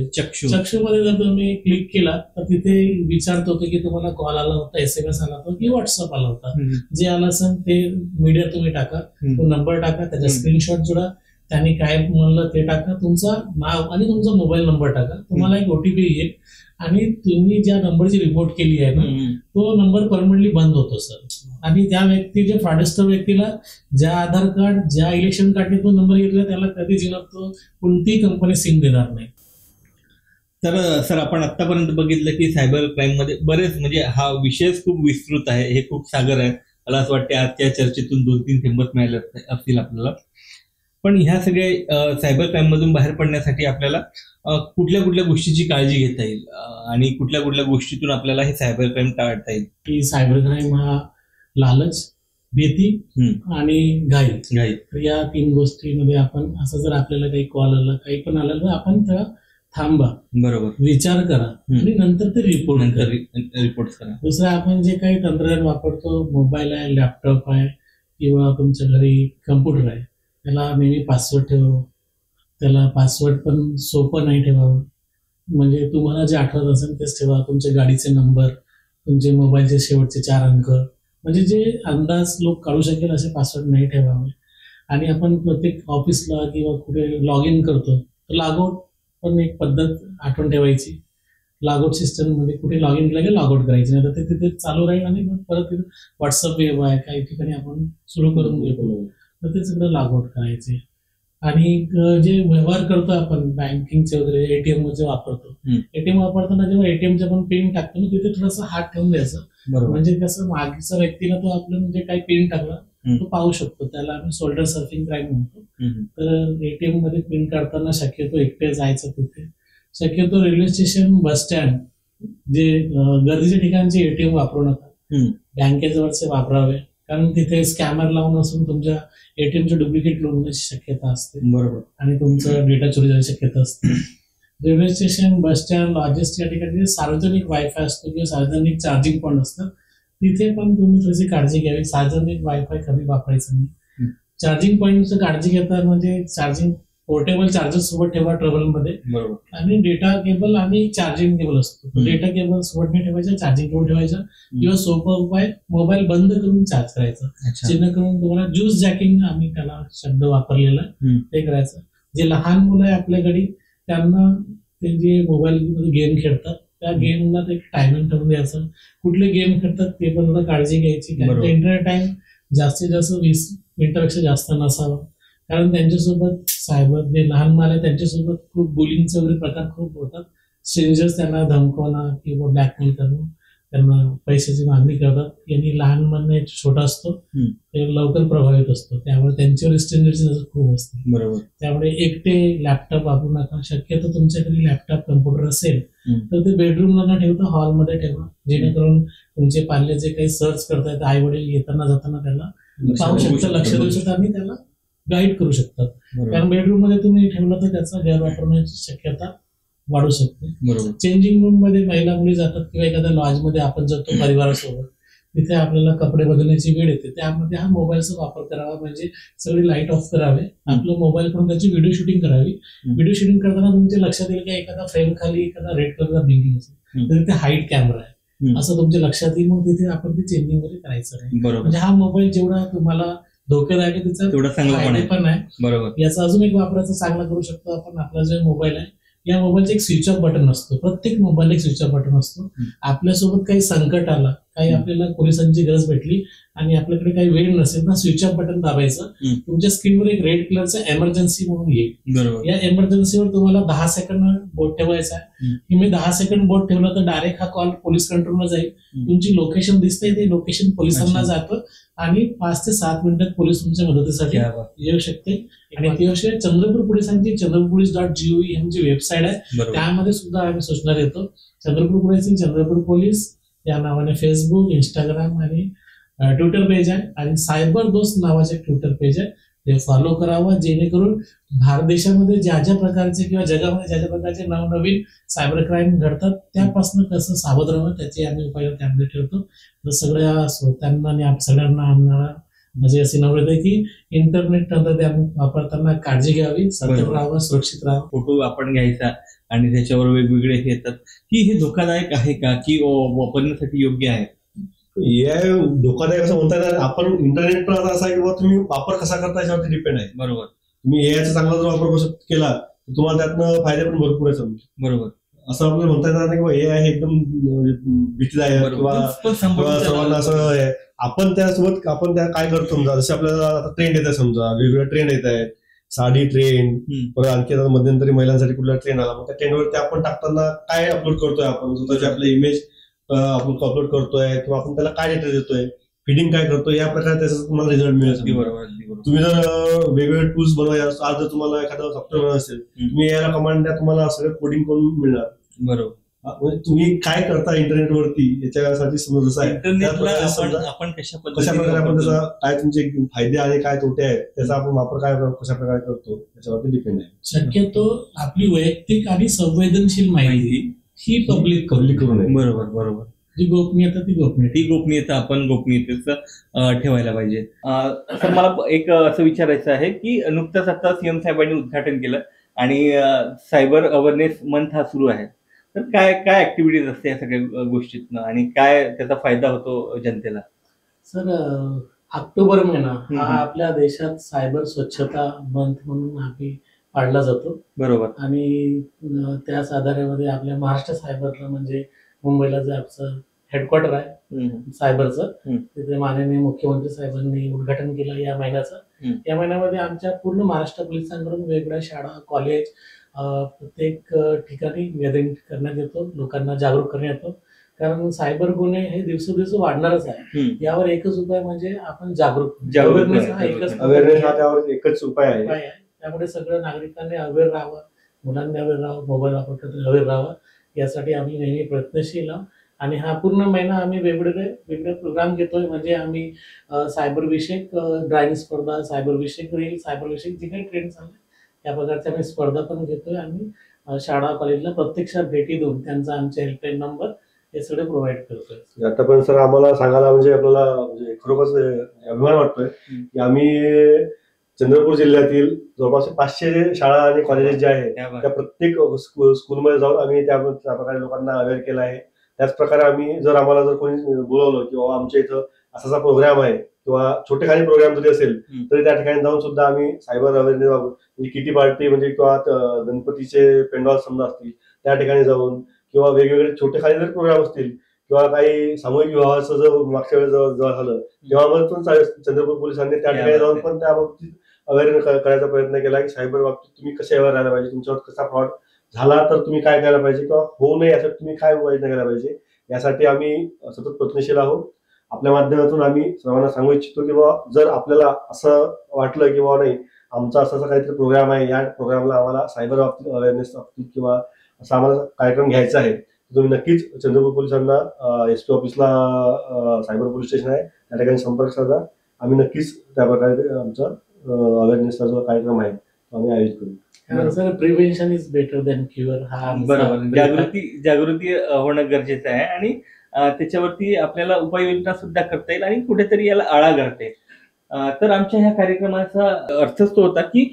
Speaker 3: चक्षूमध्ये जर तुम्ही क्लिक केला तर तिथे विचारत होतं की तुम्हाला कॉल आला होता, SMS आला होता की व्हॉट्सअप आला होता. जे आला असेल ते मीडिया तुम्ही टाका, तो नंबर टाका, त्याचा स्क्रीनशॉट जोडा, त्यांनी काय म्हणलं ते टाका, तुमचा नाव आणि तुमचा मोबाईल नंबर टाका, तुम्हाला एक OTP येईल आणि तुम्ही ज्या नंबरची रिपोर्ट केली आहे ना तो नंबर परमनंटली बंद होतो सर. आणि त्या व्यक्ती फ्रॉडस्टर व्यक्तीला ज्या आधार कार्ड ज्या इलेक्शन कार्डने तो नंबर घेतला त्याला कधी जीवनात तो कोणतीही कंपनी सिम देणार नाही.
Speaker 1: तर सर आपण आतापर्यंत बघितलं की सायबर क्राईम मध्ये बरेच म्हणजे हा विषयच खूप विस्तृत आहे, हे खूप सागर आहे. मला असं वाटतं आजच्या चर्चेतून 2-3 थेंबच मिळाले असतील आपल्याला. पण ह्या सगळ्या सायबर क्राईम मधून बाहेर पडण्यासाठी आपल्याला कुठल्या कुठल्या गोष्टीची काळजी घेता येईल आणि कुठल्या कुठल्या गोष्टीतून आपल्याला हे सायबर क्राईम टाळता येईल?
Speaker 3: की सायबर क्राईम हा लालच, भीती आणि घाई या 3 गोष्टीमध्ये आपण असं जर आपल्याला काही कॉल आला काही पण आलं तर आपण त्याला थांबा, बरोबर, विचार करा आणि नंतर ते रिपोर्ट करा. दुसरं आपण जे काही तंत्रज्ञान वापरतो, मोबाईल आहे, लॅपटॉप आहे किंवा तुमच्या घरी कम्प्युटर आहे, त्याला नेहमी पासवर्ड ठेवावं. त्याला पासवर्ड पण सोपं नाही ठेवावं, म्हणजे तुम्हाला जे आठवत असेल तेच ठेवा. तुमच्या गाडीचे नंबर, तुमचे मोबाईलचे शेवटचे 4 अंक, म्हणजे जे अंदाज लोक काढू शकेल असे पासवर्ड नाही ठेवावे. आणि आपण प्रत्येक ऑफिसला किंवा कुठे लॉग इन करतो तर लॉगआउट पण एक पद्धत आठवण ठेवायची. लॉगआउट सिस्टम मध्ये कुठे लॉग इन केलं की लॉगआउट करायची, नाही तर ते तिथे चालू राहील आणि मग परत व्हॉट्सअप वेब आहे काही ठिकाणी आपण सुरू करून घेतो तर ते सगळं लॉगआउट करायचे. आणि जे व्यवहार करतो आपण बँकिंगचे वगैरे, ATM जे वापरतो, ATM वापरताना जेव्हा ATMचे आपण पिन टाकतो ना तिथे थोडासा हात ठेवून द्यायचं, म्हणजे कसं मागच्या व्यक्तीला तो आपलं म्हणजे काही पिन टाकला तो पाहू शकतो, त्याला आपण शोल्डर सर्फिंग क्राईम म्हणतो. तर ATM मध्ये पिन काढताना शक्यतो एकटे जायचं तिथे. शक्यतो रेल्वे स्टेशन, बस स्टँड जे गर्दीच्या ठिकाणचे ATM वापरू नका, बँकेजवळचे वापरावे, कारण तिथे स्कॅमर लावून असून तुमच्या ATMचे डुप्लिकेट होण्याची शक्यता असते, बरोबर, आणि तुमचं डेटा चोरी जाण्याची शक्यता असते. Railway station, bus stand, lodges या ठिकाणी सार्वजनिक वायफाय असतो किंवा सार्वजनिक चार्जिंग पॉईंट असतात, तिथे पण तुम्ही थोडीशी काळजी घ्यावी. सार्वजनिक वायफाय कधी वापरायचं नाही. चार्जिंग पॉईंटची काळजी घेतात म्हणजे चार्जिंग पोर्टेबल चार्जर सोबत ठेवा ट्रॅव्हल मध्ये, बरोबर, आणि डेटा केबल आणि चार्जिंग केबल असतो, डेटा केबल सोबत नाही ठेवायचा, चार्जिंग केबल ठेवायचा. किंवा सोपा उपाय मोबाईल बंद करून चार्ज करायचा, जेणेकरून तुम्हाला ज्यूस जॅकिंग आम्ही त्याला शब्द वापरलेला ते करायचं. जे लहान मुलं आहे आपल्याकडे त्यांना ते जे मोबाईल मध्ये गेम खेळतात त्या गेमला ते टायमिंग ठरवून द्यायचं, कुठले गेम खेळतात ते पण काळजी घ्यायची. इंटरनेट टाइम जास्तीत जास्त 20 मिनिटापेक्षा जास्त नसावा, कारण त्यांच्यासोबत सायबर जे लहान मुलं आहे त्यांच्यासोबत खूप बुलिंगचे वगैरे प्रकार खूप होतात. स्ट्रेंजर्स त्यांना धमकवणं किंवा ब्लॅकमेल करणं, त्यांना पैशाची मागणी करतात. यांनी लहान मुलांना छोटा असतो ते लवकर प्रभावित असतो, त्यामुळे त्यांच्यावर स्ट्रेंजरची नजर खूप असते, बरोबर. त्यामुळे एकटे लॅपटॉप वापरू नका. शक्यतो तुमच्याकडे लॅपटॉप कम्प्युटर असेल तर ते बेडरूमला न ठेवता हॉलमध्ये ठेवा, जेणेकरून तुमचे पाल्य जे काही सर्च करतायत आई वडील येताना जाताना त्याला पाहू शकतात, लक्ष देऊ शकतात आणि त्याला गाईड करू शकतात. कारण बेडरूम मध्ये तुम्ही ठेवलं तर त्याचा गैरवापर होण्याची शक्यता वाढू शकते, बरोबर. चेंजिंग रूम मध्ये महिला मुली जातात किंवा एखाद्या लॉज मध्ये आपण जातो परिवारासोबत, तिथे आपल्याला कपडे बदलण्याची वेळ येते, त्यामध्ये हा मोबाईलचा वापर करावा, म्हणजे सगळे लाईट ऑफ करावे, आपलं मोबाईल करून त्याची व्हिडिओ शूटिंग करावी. व्हिडिओ शूटिंग करताना तुमच्या लक्षात येईल की एखादा फ्रेम खाली एखादा रेड कलरचा ब्लिंकिंग असेल तर तिथे हाईट कॅमेरा आहे असं तुमच्या लक्षात येईल, मग तिथे आपण ते चेंजिंग वगैरे करायचं नाही. म्हणजे हा मोबाईल जेवढा तुम्हाला धोकेदायक आहे तिचा तेवढा चांगला पण आहे, बरोबर. याचा अजून एक वापराचा चांगला करू शकतो आपण. आपला जो मोबाईल आहे या मोबाईलचं एक स्विच ऑफ बटन असतो, प्रत्येक मोबाईल एक स्विच ऑफ बटन असतो. आपल्यासोबत काही संकट आला, काही आपल्याला पोलिसांची गरज भेटली आणि आपल्याकडे काही वेळ नसेल ना, स्विच ऑफ बटन दाबायचं, तुमच्या स्क्रीनवर एक रेड कलरचा एमर्जन्सी म्हणून येईल. या एमर्जन्सीवर तुम्हाला 10 सेकंड बोट ठेवायचा आहे. तुम्ही 10 सेकंड बोट ठेवलं तर डायरेक्ट हा कॉल पोलीस कंट्रोलला जाईल, तुमची लोकेशन दिसते, ते लोकेशन पोलिसांना जातं आणि 5 ते 7 मिनिटात पोलीस तुमच्या मदतीसाठी येऊ शकते. आणि त्याशिवाय चंद्रपूर पोलिसांची chandrapurpolice.gov ही आमची वेबसाईट आहे, त्यामध्ये सुद्धा आम्ही सूचना देतो. चंद्रपूर पोलीस, चंद्रपूर पोलीस या नावाने फेसबुक, इंस्टाग्राम आणि ट्विटर पेज आहे, आणि सायबर दोस्त नावाचे ट्विटर पेज आहे, ते फॉलो करावं, जेणेकरून भारत देशामध्ये ज्या ज्या प्रकारचे किंवा जगामध्ये ज्या ज्या प्रकारचे नवनवीन सायबर क्राईम घडतात त्यापासून कसं सावध राहावं त्याचे आम्ही उपाय त्यामध्ये ठेवतो. तर सगळ्या श्रोत्यांना आणि सगळ्यांना म्हणजे असे नव्हे आहे की इंटरनेट तंत्रज्ञान वापरताना काळजी घ्यावी, सतर्क राहावं, सुरक्षित राहावं.
Speaker 1: फोटो आपण घ्यायचा आणि त्याच्यावर वेगवेगळे हे येतात की हे धोकादायक आहे का की वापरण्यासाठी योग्य आहे?
Speaker 2: एआय धोकादायक असं म्हणता येणार. आपण इंटरनेट पण आता असा आहे की बाबा तुम्ही वापर कसा करता याच्यावरती डिपेंड आहे.
Speaker 1: बरोबर.
Speaker 2: तुम्ही एआयचा चांगला जर वापर केला तर तुम्हाला त्यातनं फायदे पण भरपूर आहे. समजा
Speaker 1: बरोबर.
Speaker 2: असं आपल्याला म्हणता येणार नाही की एआय हे एकदम भीतीदायक किंवा सर्वांना असं आहे. आपण त्यासोबत आपण त्या काय करतो समजा, जसे आपल्याला आता ट्रेंड येत आहे, समजा वेगवेगळे ट्रेंड येत आहेत, साडी ट्रेंड, परत आणखी आता मध्यंतरी महिलांसाठी कुठला ट्रेंड आला, मग त्या ट्रेंडवरती आपण टाकताना काय अपलोड करतोय, आपण स्वतःचे आपले इमेज अपलोड करतोय किंवा आपण त्याला काय डेटा देतोय, फिडिंग काय करतोय, या प्रकारे त्याचा तुम्हाला रिझल्ट मिळेल.
Speaker 1: बरोबर.
Speaker 2: तुम्ही जर वेगवेगळे टूल्स बनवायचे, आज जर तुम्हाला एखादं सॉफ्टवेअर बनवायचं असेल, तुम्ही याला कमांड द्या, तुम्हाला सगळं कोडिंग करून मिळणार.
Speaker 1: बरोबर.
Speaker 2: म्हणजे तुम्ही काय करता इंटरनेटवरती याच्यासाठी समज जसं आहे
Speaker 1: आपण
Speaker 2: कशा प्रकारे आपण त्याचा काय तुमचे फायदे आणि काय तोटे आहेत त्याचा आपण वापर काय कशा प्रकारे करतो याच्यावरती डिपेंड आहे.
Speaker 3: शक्यतो आपली वैयक्तिक आणि संवेदनशील माहिती ही पब्लिक
Speaker 2: करू नये.
Speaker 1: बरोबर बरोबर.
Speaker 3: जी गोपनीयता ती
Speaker 1: गोपनीयता आपण गोपनीयतेचं ठेवायला पाहिजे. तर मला एक असं विचारायचं आहे की नुकतंच आता सीएम साहेबांनी उद्घाटन केलं आणि सायबर अवेअरनेस मंथ हा सुरू आहे, तर काय काय ऍक्टिव्हिटीज असते या सगळ्या गोष्टीतनं आणि काय त्याचा फायदा होतो जनतेला?
Speaker 3: सर, ऑक्टोबर महिना हा आपल्या देशात सायबर स्वच्छता मंथ म्हणून आम्ही पाडला जातो.
Speaker 1: बरोबर.
Speaker 3: आणि त्याच आधारामध्ये आपल्या महाराष्ट्र सायबरला म्हणजे मुंबईला जे आमचं हेडक्वार्टर आहे सायबरचं, तिथे माननीय मुख्यमंत्री साहेबांनी उद्घाटन केलं या महिन्याचं. या महिन्यामध्ये आमच्या पूर्ण महाराष्ट्र पोलिसांकडून वेगवेगळ्या शाळा, कॉलेज, प्रत्येक ठिकाणी गॅदरिंग करण्यात येतो, लोकांना जागरूक करण्यात येतो. कारण सायबर गुन्हे हे दिवसेंदिवस वाढणारच आहे. यावर एकच उपाय म्हणजे आपण जागरूक
Speaker 2: अवेअरनेस हा त्यावर एकच उपाय आहे.
Speaker 3: त्यामुळे सगळ्या नागरिकांनी अवेअर राहावं, मुलांनी अवेअर राहावं, मोबाईल वापरताना अवेअर राहावं, यासाठी आम्ही नेहमी प्रयत्नशील आहोत. आणि हा पूर्ण महिना आम्ही वेगवेगळे प्रोग्राम घेतोय. म्हणजे आम्ही सायबर विषयक ड्रॉइंग स्पर्धा, सायबर विषयक रील, सायबर विषयक जे काही ट्रेंड चालले या प्रकारच्या आम्ही स्पर्धा पण घेतोय. आणि शाळा कॉलेजला प्रत्यक्षात भेटी देऊन त्यांचा आमचे हेल्पलाईन नंबर हे सगळे प्रोव्हाइड करतोय.
Speaker 2: आता पण सर आम्हाला सांगायला म्हणजे आपल्याला म्हणजे खरोखरच अभिमान वाटतोय की आम्ही चंद्रपूर जिल्ह्यातील जवळपास 500 शाळा आणि कॉलेजेस जे आहेत त्या प्रत्येक स्कूलमध्ये जाऊन आम्ही त्या प्रकारे लोकांना अवेअर केला आहे. त्याच प्रकारे आम्ही जर आम्हाला जर कोणी बोलवलं किंवा आमच्या इथं असा प्रोग्राम आहे किंवा छोटेखानी प्रोग्राम जरी असेल तरी त्या ठिकाणी जाऊन सुद्धा आम्ही सायबर अवेअरनेस म्हणजे किटी पार्टी म्हणजे किंवा गणपतीचे पेंडॉल समजा असतील त्या ठिकाणी जाऊन किंवा वेगवेगळे छोटेखानी जर प्रोग्राम असतील किंवा काही सामूहिक विवाहाचं जर मागच्या वेळेस जवळ झालं तेव्हा पण चंद्रपूर पोलिसांनी त्या ठिकाणी जाऊन पण त्या बाबतीत अवेअर करायचा प्रयत्न केला की सायबर बाबतीत तुम्ही कसे अवेअर राहायला पाहिजे, तुमच्यावर कसा फ्रॉड झाला तर तुम्ही काय करायला पाहिजे किंवा होऊ नये यासाठी तुम्ही काय उपाययोजना करायला पाहिजे, यासाठी आम्ही सतत प्रयत्नशील आहोत. आपल्या माध्यमातून आम्ही सर्वांना सांगू इच्छितो की बाबा जर आपल्याला असं वाटलं की बाबा नाही आमचा असा काहीतरी प्रोग्राम आहे, या प्रोग्रामला आम्हाला सायबर बाबतीत अवेअरनेस बाबतीत किंवा असा आम्हाला कार्यक्रम घ्यायचा आहे, तुम्ही नक्कीच चंद्रपूर पोलिसांना SP ऑफिसला सायबर पोलीस स्टेशन आहे त्या ठिकाणी संपर्क साधा. आम्ही नक्कीच त्या प्रकारे आमचा अवेअरनेसचा जो कार्यक्रम आहे तो आम्ही आयोजित करू.
Speaker 3: Sir, prevention is better than cure. हा
Speaker 1: बरोबर. जागृती होणं गरजेचं आहे आणि त्याच्यावरती आपल्याला उपाययोजना सुद्धा करता येईल आणि कुठेतरी याला आळा घालता येईल. तर आमच्या ह्या कार्यक्रमाचा अर्थच तो होता की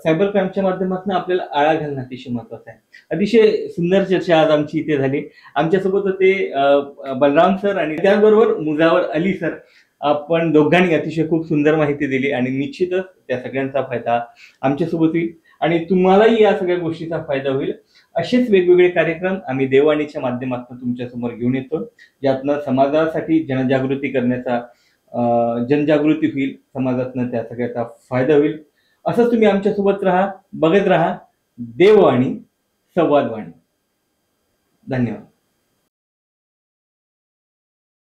Speaker 1: सायबर क्राईमच्या माध्यमातून आपल्याला आळा घालणं अतिशय महत्वाचं आहे. अतिशय सुंदर चर्चा आज आमची इथे झाली. आमच्यासोबत होते बलराम सर आणि त्याचबरोबर मुजावर अली सर. आपण दोघांनी अतिशय खूप सुंदर माहिती दिली आणि निश्चितच त्या सगळ्यांचा फायदा आमच्यासोबत होईल आणि तुम्हालाही या सगळ्या गोष्टीचा फायदा होईल. असेच वेगवेगळे कार्यक्रम आम्ही देववाणीच्या माध्यमातून तुमच्या समोर घेऊन येतो, ज्यातनं समाजासाठी जनजागृती करण्याचा जनजागृती होईल, समाजातनं त्या सगळ्याचा फायदा होईल. असंच तुम्ही आमच्यासोबत राहा, बघत राहा देववाणी, संवादवाणी. धन्यवाद.